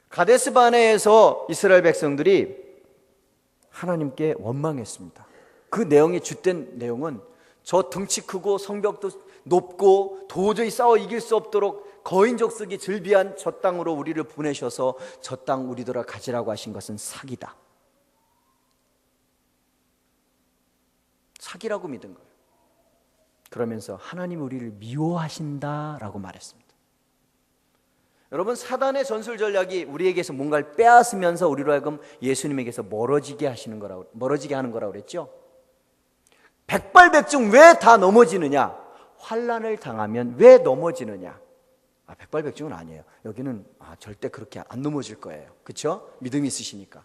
가데스바네에서 이스라엘 백성들이 하나님께 원망했습니다. 그 내용의 주된 내용은 저 등치 크고 성벽도 높고 도저히 싸워 이길 수 없도록 거인족속이 즐비한 저 땅으로 우리를 보내셔서 저 땅 우리들아 가지라고 하신 것은 사기다. 사기라고 믿은 거예요. 그러면서 하나님 우리를 미워하신다라고 말했습니다. 여러분, 사단의 전술 전략이 우리에게서 뭔가를 빼앗으면서 우리로 하여금 예수님에게서 멀어지게 하는 거라고 그랬죠. 백발백중 왜 다 넘어지느냐? 환난을 당하면 왜 넘어지느냐? 백발백중은 아니에요. 여기는 절대 그렇게 안 넘어질 거예요. 그렇죠? 믿음이 있으시니까.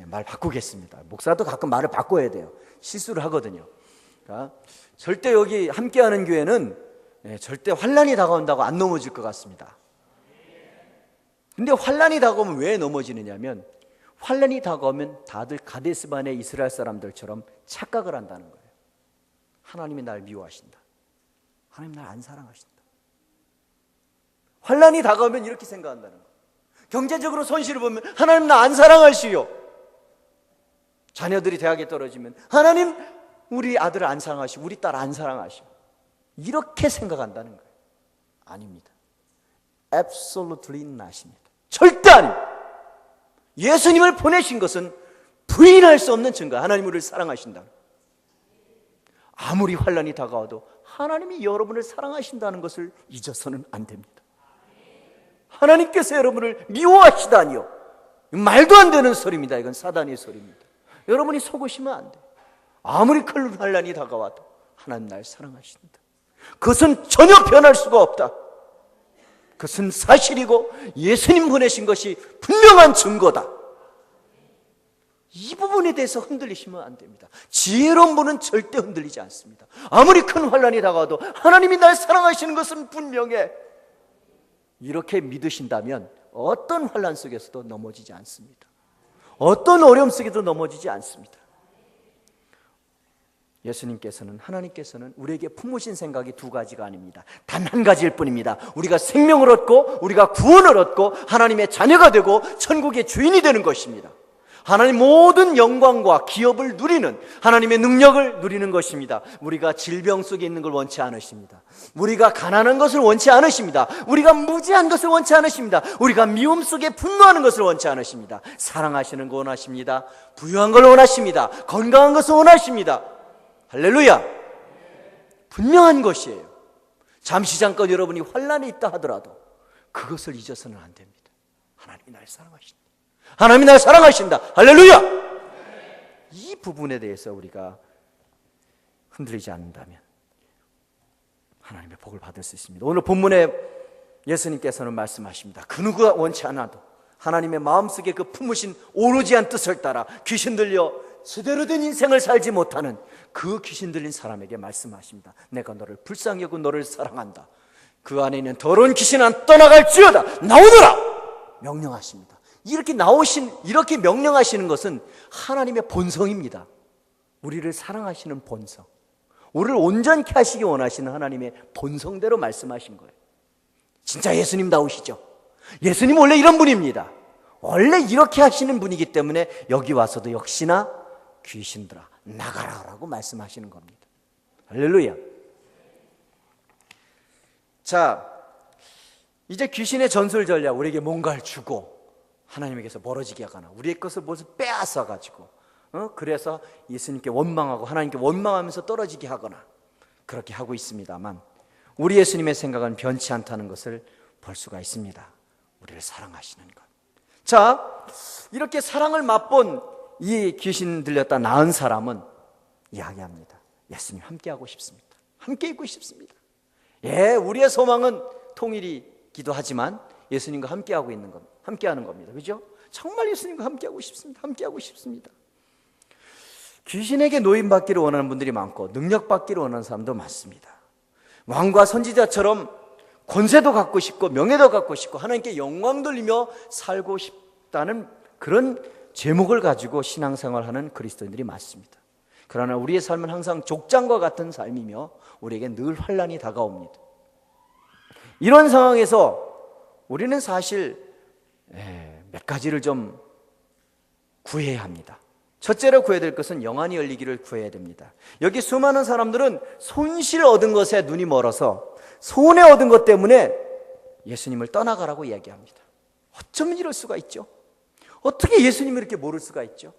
말 바꾸겠습니다. 목사도 가끔 말을 바꿔야 돼요. 실수를 하거든요. 그러니까 절대 여기 함께하는 교회는 절대 환난이 다가온다고 안 넘어질 것 같습니다. 근데 환난이 다가오면 왜 넘어지느냐면, 환난이 다가오면 다들 가데스반의 이스라엘 사람들처럼 착각을 한다는 거예요. 하나님이 날 미워하신다. 하나님 날 안 사랑하신다. 환난이 다가오면 이렇게 생각한다는 거예요. 경제적으로 손실을 보면 하나님 나 안 사랑하시오. 자녀들이 대학에 떨어지면 하나님 우리 아들을 안 사랑하시오. 우리 딸 안 사랑하시오. 이렇게 생각한다는 거예요. 아닙니다. Absolutely not입니다. 절대 아닙니다. 예수님을 보내신 것은 부인할 수 없는 증거. 하나님 우리를 사랑하신다. 아무리 환난이 다가와도 하나님이 여러분을 사랑하신다는 것을 잊어서는 안 됩니다. 하나님께서 여러분을 미워하시다니요, 말도 안 되는 소리입니다. 이건 사단의 소리입니다. 여러분이 속으시면 안 돼요. 아무리 큰 환난이 다가와도 하나님 날 사랑하신다. 그것은 전혀 변할 수가 없다. 그것은 사실이고 예수님 보내신 것이 분명한 증거다. 이 부분에 대해서 흔들리시면 안 됩니다. 지혜로운 분은 절대 흔들리지 않습니다. 아무리 큰 환난이 다가와도 하나님이 날 사랑하시는 것은 분명해. 이렇게 믿으신다면 어떤 환난 속에서도 넘어지지 않습니다. 어떤 어려움 속에도 넘어지지 않습니다. 예수님께서는, 하나님께서는 우리에게 품으신 생각이 두 가지가 아닙니다. 단 한 가지일 뿐입니다. 우리가 생명을 얻고 우리가 구원을 얻고 하나님의 자녀가 되고 천국의 주인이 되는 것입니다. 하나님 모든 영광과 기업을 누리는, 하나님의 능력을 누리는 것입니다. 우리가 질병 속에 있는 걸 원치 않으십니다. 우리가 가난한 것을 원치 않으십니다. 우리가 무지한 것을 원치 않으십니다. 우리가 미움 속에 분노하는 것을 원치 않으십니다. 사랑하시는 거 원하십니다. 부유한 걸 원하십니다. 건강한 것을 원하십니다. 할렐루야. 분명한 것이에요. 잠시 잠깐 여러분이 환난이 있다 하더라도 그것을 잊어서는 안 됩니다. 하나님이 날 사랑하신다. 하나님이 날 사랑하신다. 할렐루야. 이 부분에 대해서 우리가 흔들리지 않는다면 하나님의 복을 받을 수 있습니다. 오늘 본문에 예수님께서는 말씀하십니다. 그 누구가 원치 않아도 하나님의 마음속에 그 품으신 오로지한 뜻을 따라 귀신 들려 제대로 된 인생을 살지 못하는 그 귀신 들린 사람에게 말씀하십니다. 내가 너를 불쌍히 여기고 너를 사랑한다. 그 안에 있는 더러운 귀신은 떠나갈지어다. 나오너라. 명령하십니다. 이렇게 명령하시는 것은 하나님의 본성입니다. 우리를 사랑하시는 본성, 우리를 온전케 하시기 원하시는 하나님의 본성대로 말씀하신 거예요. 진짜 예수님다우시죠? 예수님 원래 이런 분입니다. 원래 이렇게 하시는 분이기 때문에 여기 와서도 역시나 귀신들아 나가라라고 말씀하시는 겁니다. 할렐루야. 자, 이제 귀신의 전술 전략, 우리에게 뭔가를 주고 하나님에게서 멀어지게 하거나 우리의 것을 무엇을 빼앗아 가지고 그래서 예수님께 원망하고 하나님께 원망하면서 떨어지게 하거나 그렇게 하고 있습니다만, 우리 예수님의 생각은 변치 않다는 것을 볼 수가 있습니다. 우리를 사랑하시는 것. 자, 이렇게 사랑을 맛본 이 귀신 들렸다 나은 사람은 이야기합니다. 예수님 함께하고 싶습니다. 함께 있고 싶습니다. 예, 우리의 소망은 통일이기도 하지만 예수님과 함께하고 있는 겁니다. 함께하는 겁니다. 그죠? 정말 예수님과 함께하고 싶습니다. 함께하고 싶습니다. 귀신에게 노임받기를 원하는 분들이 많고 능력받기를 원하는 사람도 많습니다. 왕과 선지자처럼 권세도 갖고 싶고 명예도 갖고 싶고 하나님께 영광 돌리며 살고 싶다는 그런 제목을 가지고 신앙생활하는 그리스도인들이 많습니다. 그러나 우리의 삶은 항상 족장과 같은 삶이며 우리에게 늘 환난이 다가옵니다. 이런 상황에서 우리는 사실 몇 가지를 좀 구해야 합니다. 첫째로 구해야 될 것은 영안이 열리기를 구해야 됩니다. 여기 수많은 사람들은 손실 얻은 것에 눈이 멀어서 손해 얻은 것 때문에 예수님을 떠나가라고 이야기합니다. 어쩌면 이럴 수가 있죠? 어떻게 예수님을 이렇게 모를 수가 있죠?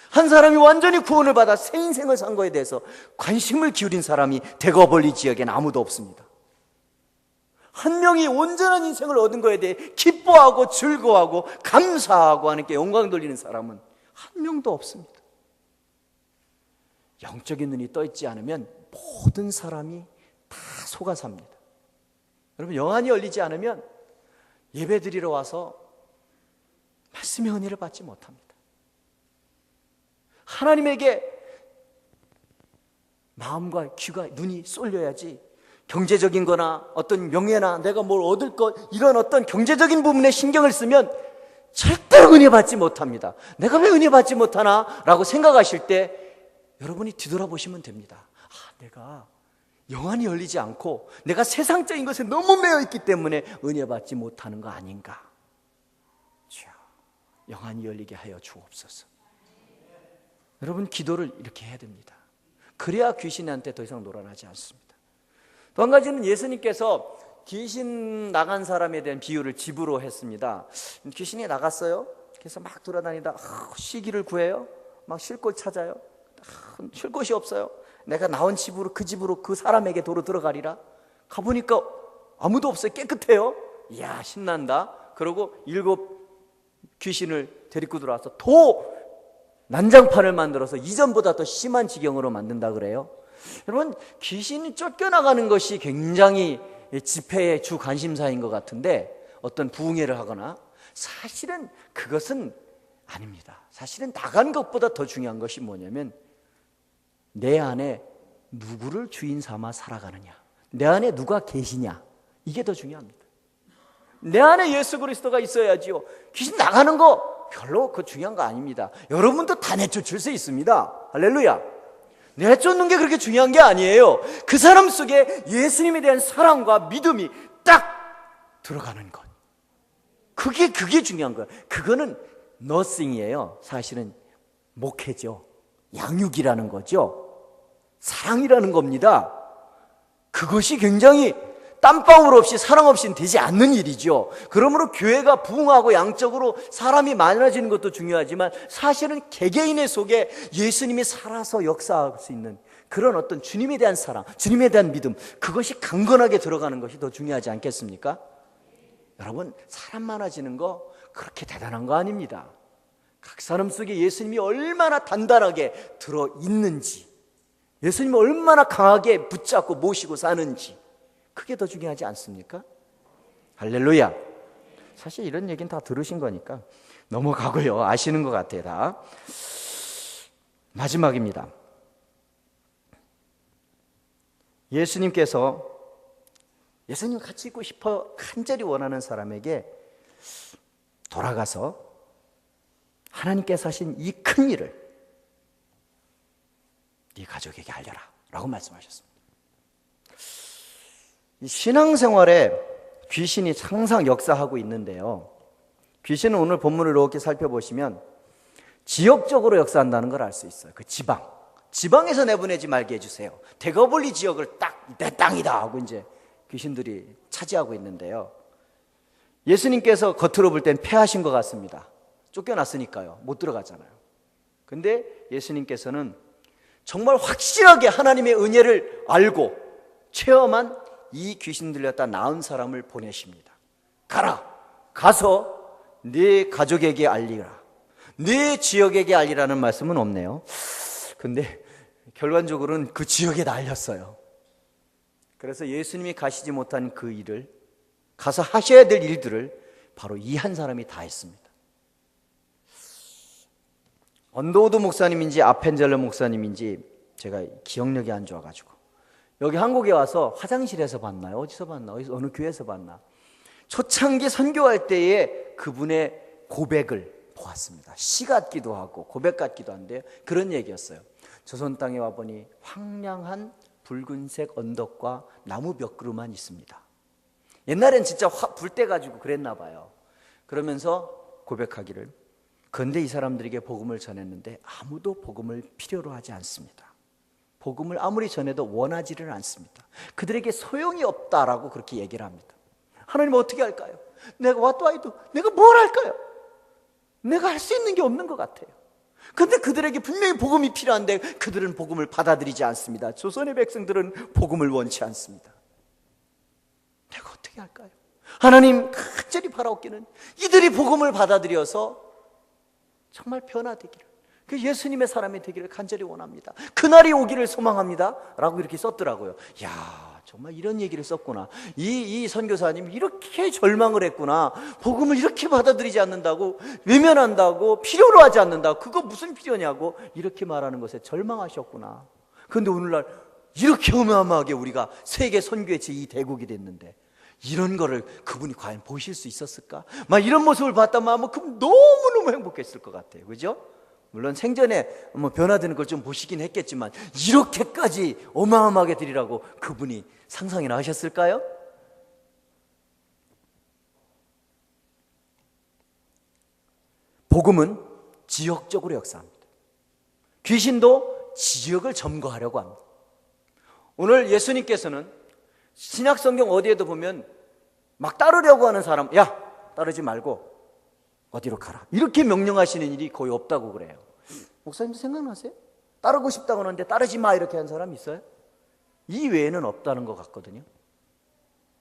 한 사람이 완전히 구원을 받아 새 인생을 산 거에 대해서 관심을 기울인 사람이 대거벌리 지역엔 아무도 없습니다. 한 명이 온전한 인생을 얻은 것에 대해 기뻐하고 즐거워하고 감사하고 하나님께 영광 돌리는 사람은 한 명도 없습니다. 영적인 눈이 떠 있지 않으면 모든 사람이 다 속아 삽니다. 여러분, 영안이 열리지 않으면 예배드리러 와서 말씀의 은혜를 받지 못합니다. 하나님에게 마음과 귀가 눈이 쏠려야지 경제적인 거나 어떤 명예나 내가 뭘 얻을 것, 이런 어떤 경제적인 부분에 신경을 쓰면 절대로 은혜 받지 못합니다. 내가 왜 은혜 받지 못하나? 라고 생각하실 때 여러분이 뒤돌아보시면 됩니다. 내가 영안이 열리지 않고 내가 세상적인 것에 너무 매여있기 때문에 은혜 받지 못하는 거 아닌가? 영안이 열리게 하여 주옵소서. 여러분, 기도를 이렇게 해야 됩니다. 그래야 귀신한테 더 이상 놀아나지 않습니다. 또 한 가지는 예수님께서 귀신 나간 사람에 대한 비유를 집으로 했습니다. 귀신이 나갔어요. 그래서 막 돌아다니다 쉬기를 구해요. 막 쉴 곳 찾아요. 쉴 곳이 없어요. 내가 나온 집으로 그 사람에게 도로 들어가리라. 가보니까 아무도 없어요. 깨끗해요. 이야, 신난다. 그러고 7 귀신을 데리고 들어와서 더 난장판을 만들어서 이전보다 더 심한 지경으로 만든다 그래요. 여러분, 귀신이 쫓겨나가는 것이 굉장히 집회의 주 관심사인 것 같은데 어떤 부흥회를 하거나, 사실은 그것은 아닙니다. 사실은 나간 것보다 더 중요한 것이 뭐냐면 내 안에 누구를 주인 삼아 살아가느냐, 내 안에 누가 계시냐, 이게 더 중요합니다. 내 안에 예수 그리스도가 있어야지요. 귀신 나가는 거 별로 그 중요한 거 아닙니다. 여러분도 다 내쫓을 수 있습니다. 할렐루야. 내쫓는 게 그렇게 중요한 게 아니에요. 그 사람 속에 예수님에 대한 사랑과 믿음이 딱 들어가는 것, 그게 중요한 거예요. 그거는 nothing이에요. 사실은 목회죠. 양육이라는 거죠. 사랑이라는 겁니다. 그것이 굉장히 땀방울 없이 사랑 없이는 되지 않는 일이죠. 그러므로 교회가 부흥하고 양적으로 사람이 많아지는 것도 중요하지만 사실은 개개인의 속에 예수님이 살아서 역사할 수 있는 그런 어떤 주님에 대한 사랑, 주님에 대한 믿음, 그것이 강건하게 들어가는 것이 더 중요하지 않겠습니까? 여러분, 사람 많아지는 거 그렇게 대단한 거 아닙니다. 각 사람 속에 예수님이 얼마나 단단하게 들어있는지, 예수님이 얼마나 강하게 붙잡고 모시고 사는지, 그게 더 중요하지 않습니까? 할렐루야. 사실 이런 얘기는 다 들으신 거니까 넘어가고요. 아시는 것 같아요. 다. 마지막입니다. 예수님께서 예수님 같이 있고 싶어 간절히 원하는 사람에게 돌아가서 하나님께서 하신 이 큰 일을 네 가족에게 알려라 라고 말씀하셨습니다. 이 신앙생활에 귀신이 항상 역사하고 있는데요, 귀신은 오늘 본문을 이렇게 살펴보시면 지역적으로 역사한다는 걸 알 수 있어요. 그 지방에서 내보내지 말게 해주세요. 대거벌리 지역을 딱 내 땅이다 하고 이제 귀신들이 차지하고 있는데요, 예수님께서 겉으로 볼 땐 패하신 것 같습니다. 쫓겨났으니까요. 못 들어가잖아요. 근데 예수님께서는 정말 확실하게 하나님의 은혜를 알고 체험한 이 귀신 들렸다 나은 사람을 보내십니다. 가라, 가서 네 가족에게 알리라, 네 지역에게 알리라는 말씀은 없네요. 근데 결과적으로는 그 지역에 알렸어요. 그래서 예수님이 가시지 못한 그 일을, 가서 하셔야 될 일들을 바로 이 한 사람이 다 했습니다. 언더우드 목사님인지 아펜젤러 목사님인지 제가 기억력이 안 좋아가지고 여기 한국에 와서 화장실에서 봤나요? 어디서 봤나? 어느 교회에서 봤나? 초창기 선교할 때에 그분의 고백을 보았습니다. 시 같기도 하고 고백 같기도 한데 그런 얘기였어요. 조선 땅에 와보니 황량한 붉은색 언덕과 나무 몇 그루만 있습니다. 옛날엔 진짜 불 떼가지고 그랬나 봐요. 그러면서 고백하기를, 그런데 이 사람들에게 복음을 전했는데 아무도 복음을 필요로 하지 않습니다. 복음을 아무리 전해도 원하지를 않습니다. 그들에게 소용이 없다라고 그렇게 얘기를 합니다. 하나님 어떻게 할까요? 내가 what do I do? 내가 뭘 할까요? 내가 할 수 있는 게 없는 것 같아요. 그런데 그들에게 분명히 복음이 필요한데 그들은 복음을 받아들이지 않습니다. 조선의 백성들은 복음을 원치 않습니다. 내가 어떻게 할까요? 하나님 간절히 바라옵기는 이들이 복음을 받아들여서 정말 변화되기를, 그 예수님의 사람이 되기를 간절히 원합니다. 그날이 오기를 소망합니다 라고 이렇게 썼더라고요. 야, 정말 이런 얘기를 썼구나. 이 선교사님이 이렇게 절망을 했구나. 복음을 이렇게 받아들이지 않는다고, 외면한다고, 필요로 하지 않는다고, 그거 무슨 필요냐고 이렇게 말하는 것에 절망하셨구나. 그런데 오늘날 이렇게 어마어마하게 우리가 세계 선교의 제2대국이 됐는데 이런 거를 그분이 과연 보실 수 있었을까? 막 이런 모습을 봤다면 그럼 너무너무 행복했을 것 같아요. 그죠? 물론 생전에 변화되는 걸 좀 보시긴 했겠지만 이렇게까지 어마어마하게 드리라고 그분이 상상이나 하셨을까요? 복음은 지역적으로 역사합니다. 귀신도 지역을 점거하려고 합니다. 오늘 예수님께서는 신약성경 어디에도 보면 막 따르려고 하는 사람, 야, 따르지 말고 어디로 가라, 이렇게 명령하시는 일이 거의 없다고 그래요. 목사님도 생각나세요? 따르고 싶다고 하는데 따르지 마 이렇게 한 사람 있어요? 이 외에는 없다는 것 같거든요.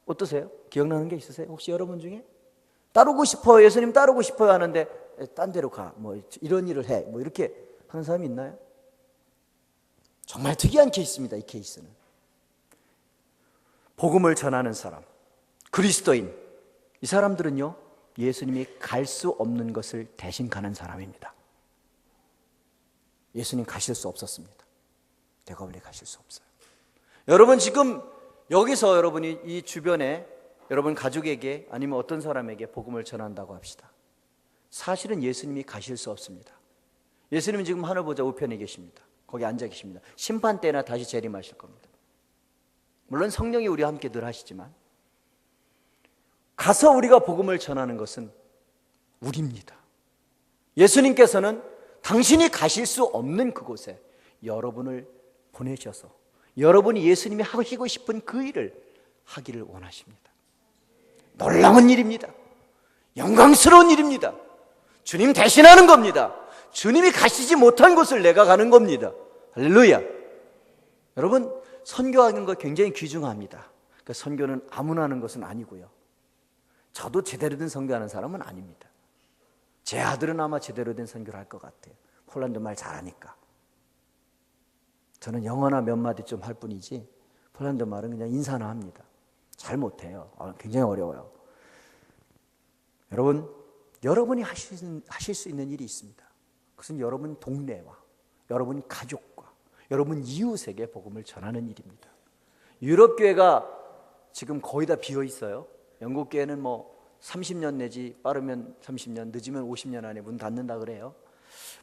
어떠세요? 기억나는 게 있으세요? 혹시 여러분 중에? 따르고 싶어요, 예수님 따르고 싶어요 하는데 딴 데로 가, 뭐 이런 일을 해, 뭐 이렇게 하는 사람이 있나요? 정말 특이한 케이스입니다. 이 케이스는 복음을 전하는 사람, 그리스도인, 이 사람들은요, 예수님이 갈 수 없는 것을 대신 가는 사람입니다. 예수님 가실 수 없었습니다. 대거벌에 가실 수 없어요. 여러분, 지금 여기서 여러분이 이 주변에 여러분 가족에게 아니면 어떤 사람에게 복음을 전한다고 합시다. 사실은 예수님이 가실 수 없습니다. 예수님은 지금 하늘 보좌 우편에 계십니다. 거기 앉아 계십니다. 심판 때나 다시 재림하실 겁니다. 물론 성령이 우리와 함께 늘 하시지만 가서 우리가 복음을 전하는 것은 우리입니다. 예수님께서는 당신이 가실 수 없는 그곳에 여러분을 보내셔서 여러분이 예수님이 하시고 싶은 그 일을 하기를 원하십니다. 놀라운 일입니다. 영광스러운 일입니다. 주님 대신하는 겁니다. 주님이 가시지 못한 곳을 내가 가는 겁니다. 할렐루야. 여러분, 선교하는 거 굉장히 귀중합니다. 그러니까 선교는 아무나 하는 것은 아니고요. 저도 제대로 된 선교하는 사람은 아닙니다. 제 아들은 아마 제대로 된 선교를 할 것 같아요. 폴란드 말 잘하니까. 저는 영어나 몇 마디 좀 할 뿐이지 폴란드 말은 그냥 인사나 합니다. 잘 못해요. 굉장히 어려워요. 여러분, 여러분이 하실 수 있는 일이 있습니다. 그것은 여러분 동네와 여러분 가족과 여러분 이웃에게 복음을 전하는 일입니다. 유럽 교회가 지금 거의 다 비어 있어요. 영국 교회는 뭐 30년 내지 빠르면 30년, 늦으면 50년 안에 문 닫는다 그래요.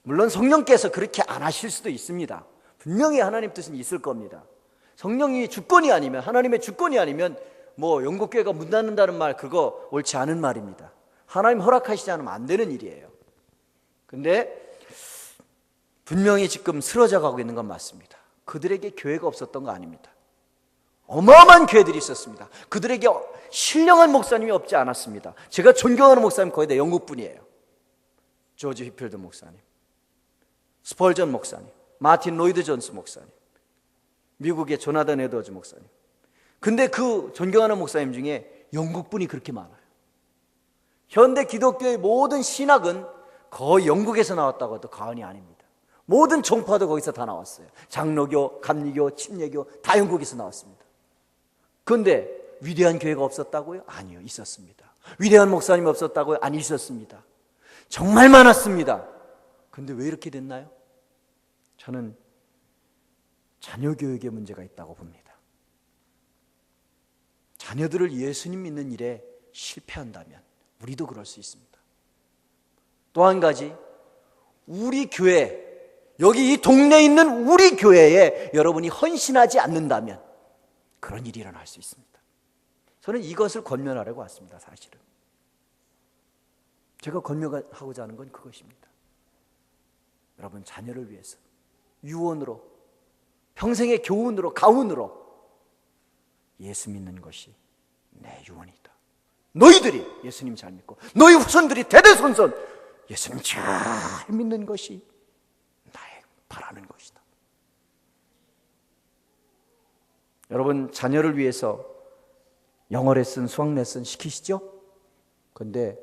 물론 성령께서 그렇게 안 하실 수도 있습니다. 분명히 하나님 뜻은 있을 겁니다. 성령이 주권이 아니면, 하나님의 주권이 아니면 뭐 영국 교회가 문 닫는다는 말, 그거 옳지 않은 말입니다. 하나님 허락하시지 않으면 안 되는 일이에요. 근데 분명히 지금 쓰러져 가고 있는 건 맞습니다. 그들에게 교회가 없었던 거 아닙니다. 어마어마한 교회들이 있었습니다. 그들에게 신령한 목사님이 없지 않았습니다. 제가 존경하는 목사님 거의 다 영국 분이에요. 조지 휘필드 목사님, 스펄전 목사님, 마틴 로이드 존스 목사님, 미국의 조나단 에드워즈 목사님. 근데 그 존경하는 목사님 중에 영국 분이 그렇게 많아요. 현대 기독교의 모든 신학은 거의 영국에서 나왔다고 해도 과언이 아닙니다. 모든 종파도 거기서 다 나왔어요. 장로교, 감리교, 침례교 다 영국에서 나왔습니다. 그런데 위대한 교회가 없었다고요? 아니요, 있었습니다. 위대한 목사님 없었다고요? 아니, 있었습니다. 정말 많았습니다. 그런데 왜 이렇게 됐나요? 저는 자녀 교육에 문제가 있다고 봅니다. 자녀들을 예수님 믿는 일에 실패한다면 우리도 그럴 수 있습니다. 또 한 가지, 우리 교회, 여기 이 동네에 있는 우리 교회에 여러분이 헌신하지 않는다면 그런 일이 일어날 수 있습니다. 저는 이것을 권면하려고 왔습니다. 사실은 제가 권면하고자 하는 건 그것입니다. 여러분, 자녀를 위해서 유언으로, 평생의 교훈으로, 가훈으로 예수 믿는 것이 내 유언이다. 너희들이 예수님 잘 믿고 너희 후손들이 대대손손 예수님 잘 믿는 것이 나의 바라는 것이다. 여러분, 자녀를 위해서 영어 레슨, 수학 레슨 시키시죠? 그런데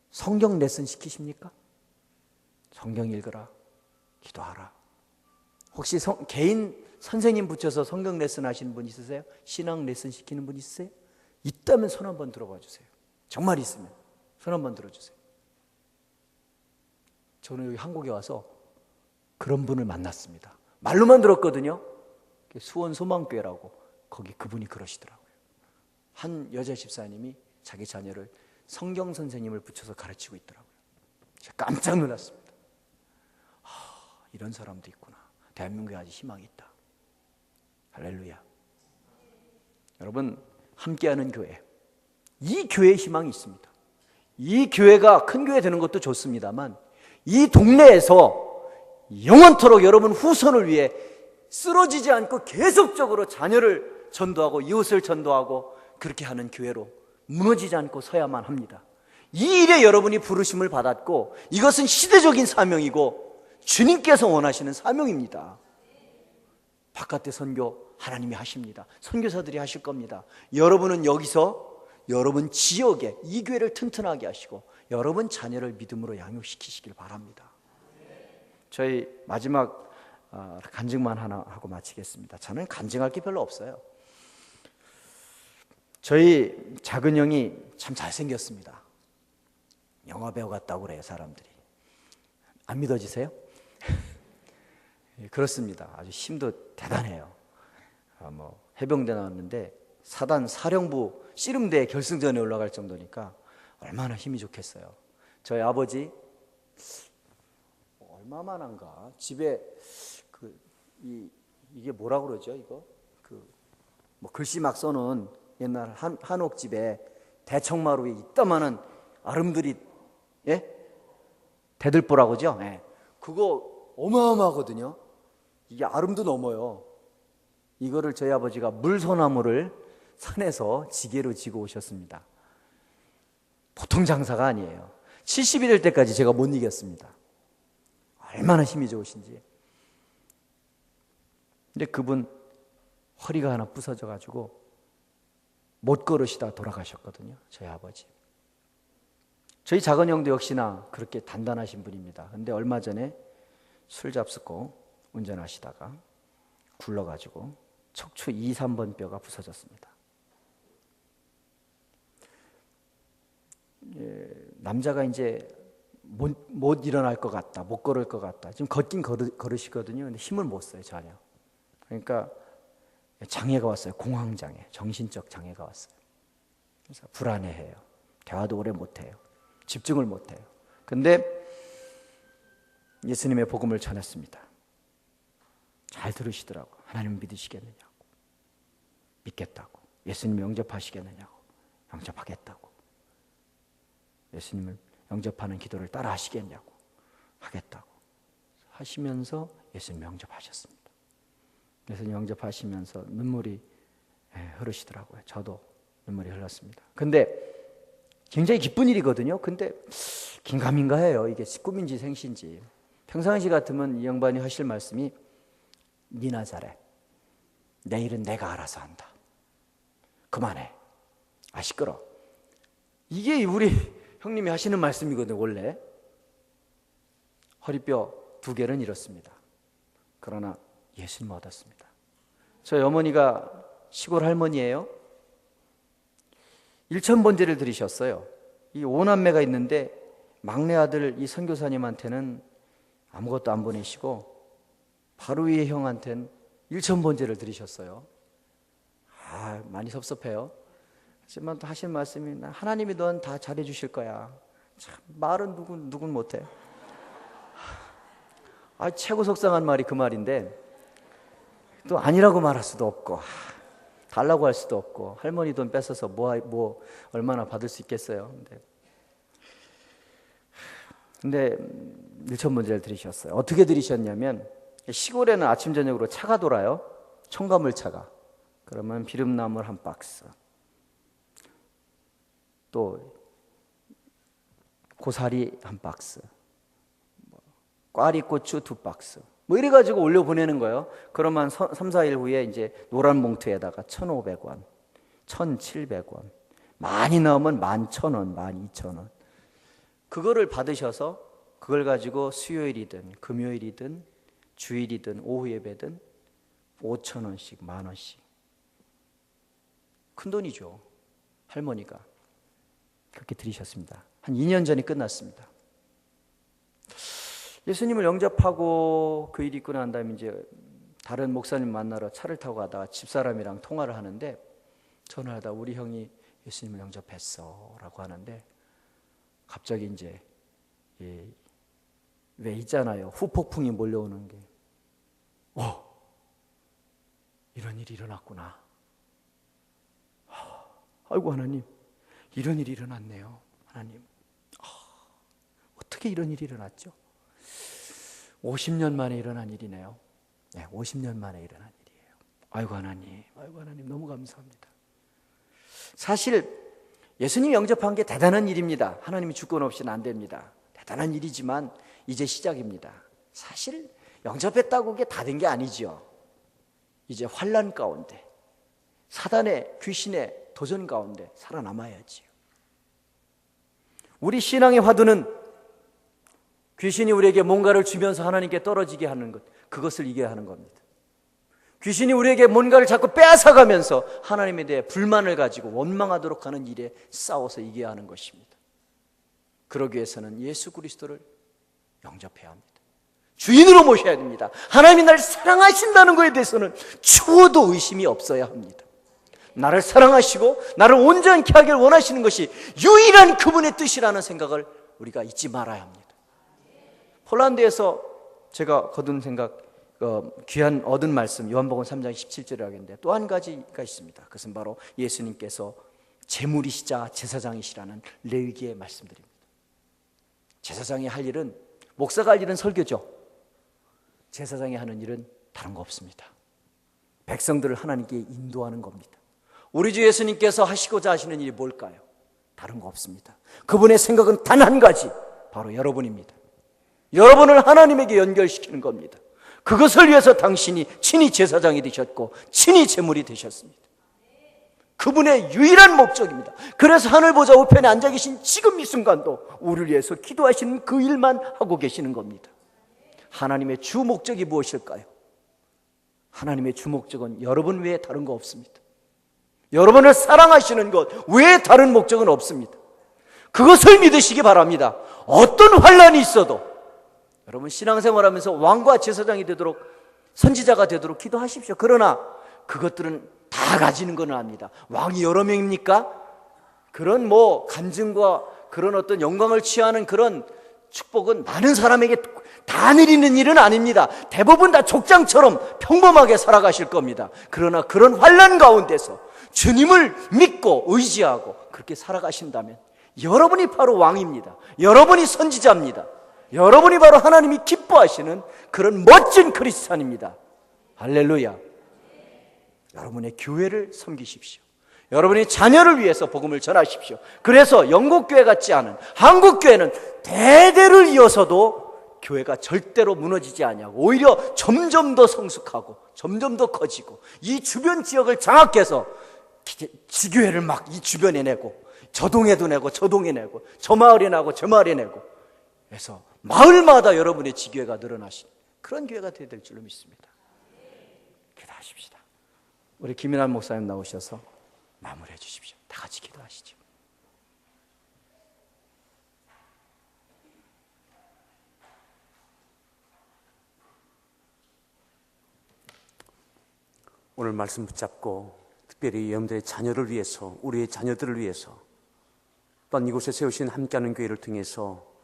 성경 레슨 시키십니까? 성경 읽으라, 기도하라. 혹시 개인 선생님 붙여서 성경 레슨 하시는 분 있으세요? 신앙 레슨 시키는 분 있으세요? 있다면 손 한번 들어봐 주세요. 정말 있으면 손 한번 들어주세요. 저는 여기 한국에 와서 그런 분을 만났습니다. 말로만 들었거든요. 수원 소망교회라고, 거기 그분이 그러시더라고요. 한 여자 집사님이 자기 자녀를 성경 선생님을 붙여서 가르치고 있더라고요. 제가 깜짝 놀랐습니다. 이런 사람도 있구나. 대한민국에 아직 희망이 있다. 할렐루야. 여러분, 함께하는 교회, 이 교회에 희망이 있습니다. 이 교회가 큰 교회 되는 것도 좋습니다만 이 동네에서 영원토록 여러분 후손을 위해 쓰러지지 않고 계속적으로 자녀를 전도하고 이웃을 전도하고 그렇게 하는 교회로 무너지지 않고 서야만 합니다. 이 일에 여러분이 부르심을 받았고 이것은 시대적인 사명이고 주님께서 원하시는 사명입니다. 바깥의 선교 하나님이 하십니다. 선교사들이 하실 겁니다. 여러분은 여기서 여러분 지역에 이 교회를 튼튼하게 하시고 여러분 자녀를 믿음으로 양육시키시길 바랍니다. 저희 마지막 간증만 하나 하고 마치겠습니다. 저는 간증할 게 별로 없어요. 저희 작은 형이 참 잘생겼습니다. 영화배우 같다고 그래요, 사람들이. 안 믿어지세요? 그렇습니다. 아주 힘도 대단해요. 해병대 나왔는데 사단 사령부 씨름대 결승전에 올라갈 정도니까 얼마나 힘이 좋겠어요. 저희 아버지 얼마만한가 집에 이게 뭐라 그러죠? 이거 글씨 막 써놓은 옛날 한옥집에 대청마루에 이따만한 아름드리 대들보라고 그러죠? 그거 어마어마하거든요. 이게 아름도 넘어요. 이거를 저희 아버지가 물소나무를 산에서 지게로 지고 오셨습니다. 보통 장사가 아니에요. 70이 될 때까지 제가 못 이겼습니다. 얼마나 힘이 좋으신지. 근데 그분 허리가 하나 부서져 가지고 못 걸으시다 돌아가셨거든요. 저희 아버지. 저희 작은 형도 역시나 그렇게 단단하신 분입니다. 근데 얼마 전에 술 잡수고 운전하시다가 굴러가지고 척추 2, 3번 뼈가 부서졌습니다. 남자가 이제 못 일어날 것 같다, 못 걸을 것 같다. 지금 걷긴 걸으시거든요. 근데 힘을 못 써요, 전혀. 그러니까 장애가 왔어요. 공황장애, 정신적 장애가 왔어요. 그래서 불안해해요. 대화도 오래 못해요. 집중을 못해요. 근데 예수님의 복음을 전했습니다. 잘 들으시더라고. 하나님 믿으시겠느냐고. 믿겠다고. 예수님 영접하시겠느냐고. 영접하겠다고. 예수님을 영접하는 기도를 따라 하시겠냐고. 하겠다고 하시면서 예수님 영접하셨습니다. 예수님 영접하시면서 눈물이 흐르시더라고요. 저도 눈물이 흘렀습니다. 근데 굉장히 기쁜 일이거든요. 근데 긴가민가 해요. 이게 꿈인지 생시인지. 평상시 같으면 이 양반이 하실 말씀이 니나 잘해. 내일은 내가 알아서 한다. 그만해. 시끄러. 이게 우리 형님이 하시는 말씀이거든요. 원래 허리뼈 2개는 잃었습니다. 그러나 예수님 얻었습니다. 저희 어머니가 시골 할머니예요. 일천번제를 드리셨어요. 이 5남매가 있는데 막내 아들 이 선교사님한테는 아무것도 안 보내시고 바로 위에 형한테는 일천번제를 드리셨어요. 많이 섭섭해요. 하지만 또 하신 말씀이 하나님이 넌 다 잘해 주실 거야. 참 말은 누군 못해. 최고 속상한 말이 그 말인데 또 아니라고 말할 수도 없고 달라고 할 수도 없고 할머니 돈 뺏어서 뭐 얼마나 받을 수 있겠어요. 근데 일천번제를 드리셨어요. 어떻게 드리셨냐면 시골에는 아침 저녁으로 차가 돌아요. 첨가물 차가. 그러면 비름나물 1박스, 또 고사리 1박스, 꽈리고추 2박스, 이래가지고 올려 보내는 거예요. 그러면 3, 4일 후에 이제 노란 봉투에다가 1,500원, 1,700원, 많이 넣으면 11,000원, 12,000원. 그거를 받으셔서 그걸 가지고 수요일이든 금요일이든 주일이든 오후 예배든 5,000원씩, 10,000원씩. 큰 돈이죠. 할머니가 그렇게 드리셨습니다. 한 2년 전에 끝났습니다. 예수님을 영접하고 그 일이 있고 난 다음에 이제 다른 목사님 만나러 차를 타고 가다가 집사람이랑 통화를 하는데 전화하다 우리 형이 예수님을 영접했어 라고 하는데 갑자기 이제 왜 있잖아요. 후폭풍이 몰려오는 게 이런 일이 일어났구나. 아이고 하나님, 이런 일이 일어났네요. 하나님, 어떻게 이런 일이 일어났죠? 50년 만에 일어난 일이네요. 네, 50년 만에 일어난 일이에요. 아이고 하나님 너무 감사합니다. 사실 예수님 영접한 게 대단한 일입니다. 하나님이 주권 없이는 안 됩니다. 대단한 일이지만 이제 시작입니다. 사실 영접했다고 그게 다 된 게 아니죠. 이제 환난 가운데 사단의 귀신의 도전 가운데 살아남아야지요. 우리 신앙의 화두는 귀신이 우리에게 뭔가를 주면서 하나님께 떨어지게 하는 것, 그것을 이겨야 하는 겁니다. 귀신이 우리에게 뭔가를 자꾸 빼앗아가면서 하나님에 대해 불만을 가지고 원망하도록 하는 일에 싸워서 이겨야 하는 것입니다. 그러기 위해서는 예수 그리스도를 영접해야 합니다. 주인으로 모셔야 됩니다. 하나님이 나를 사랑하신다는 것에 대해서는 추호도 의심이 없어야 합니다. 나를 사랑하시고 나를 온전케 하길 원하시는 것이 유일한 그분의 뜻이라는 생각을 우리가 잊지 말아야 합니다. 폴란드에서 제가 거둔 생각, 귀한 얻은 말씀, 요한복음 3장 17절이라고 했는데 또 한 가지가 있습니다. 그것은 바로 예수님께서 제물이시자 제사장이시라는 레위기의 말씀들입니다. 제사장이 할 일은, 목사가 할 일은 설교죠. 제사장이 하는 일은 다른 거 없습니다. 백성들을 하나님께 인도하는 겁니다. 우리 주 예수님께서 하시고자 하시는 일이 뭘까요? 다른 거 없습니다. 그분의 생각은 단 한 가지, 바로 여러분입니다. 여러분을 하나님에게 연결시키는 겁니다. 그것을 위해서 당신이 친히 제사장이 되셨고 친히 제물이 되셨습니다. 그분의 유일한 목적입니다. 그래서 하늘 보좌 우편에 앉아 계신 지금 이 순간도 우리를 위해서 기도하시는 그 일만 하고 계시는 겁니다. 하나님의 주 목적이 무엇일까요? 하나님의 주 목적은 여러분 외에 다른 거 없습니다. 여러분을 사랑하시는 것 외에 다른 목적은 없습니다. 그것을 믿으시기 바랍니다. 어떤 환난이 있어도 여러분 신앙생활하면서 왕과 제사장이 되도록, 선지자가 되도록 기도하십시오. 그러나 그것들은 다 가지는 건 압니다. 왕이 여러 명입니까? 그런 간증과 그런 어떤 영광을 취하는 그런 축복은 많은 사람에게 다 내리는 일은 아닙니다. 대부분 다 족장처럼 평범하게 살아가실 겁니다. 그러나 그런 환난 가운데서 주님을 믿고 의지하고 그렇게 살아가신다면 여러분이 바로 왕입니다. 여러분이 선지자입니다. 여러분이 바로 하나님이 기뻐하시는 그런 멋진 크리스찬입니다. 할렐루야. 여러분의 교회를 섬기십시오. 여러분의 자녀를 위해서 복음을 전하십시오. 그래서 영국교회 같지 않은 한국교회는 대대를 이어서도 교회가 절대로 무너지지 아니하고 오히려 점점 더 성숙하고 점점 더 커지고 이 주변 지역을 장악해서 지교회를 막 이 주변에 내고 저 동에도 내고 저 동에 내고 저 마을에 나고 저 마을에 내고 그래서 마을마다 여러분의 지교회가 늘어나신 그런 교회가 되어야 될 줄로 믿습니다. 기도하십시다. 우리 김인환 목사님 나오셔서 마무리해 주십시오. 다 같이 기도하시죠. 오늘 말씀 붙잡고 특별히 여러분들의 자녀를 위해서, 우리의 자녀들을 위해서 또한 이곳에 세우신 함께하는 교회를 통해서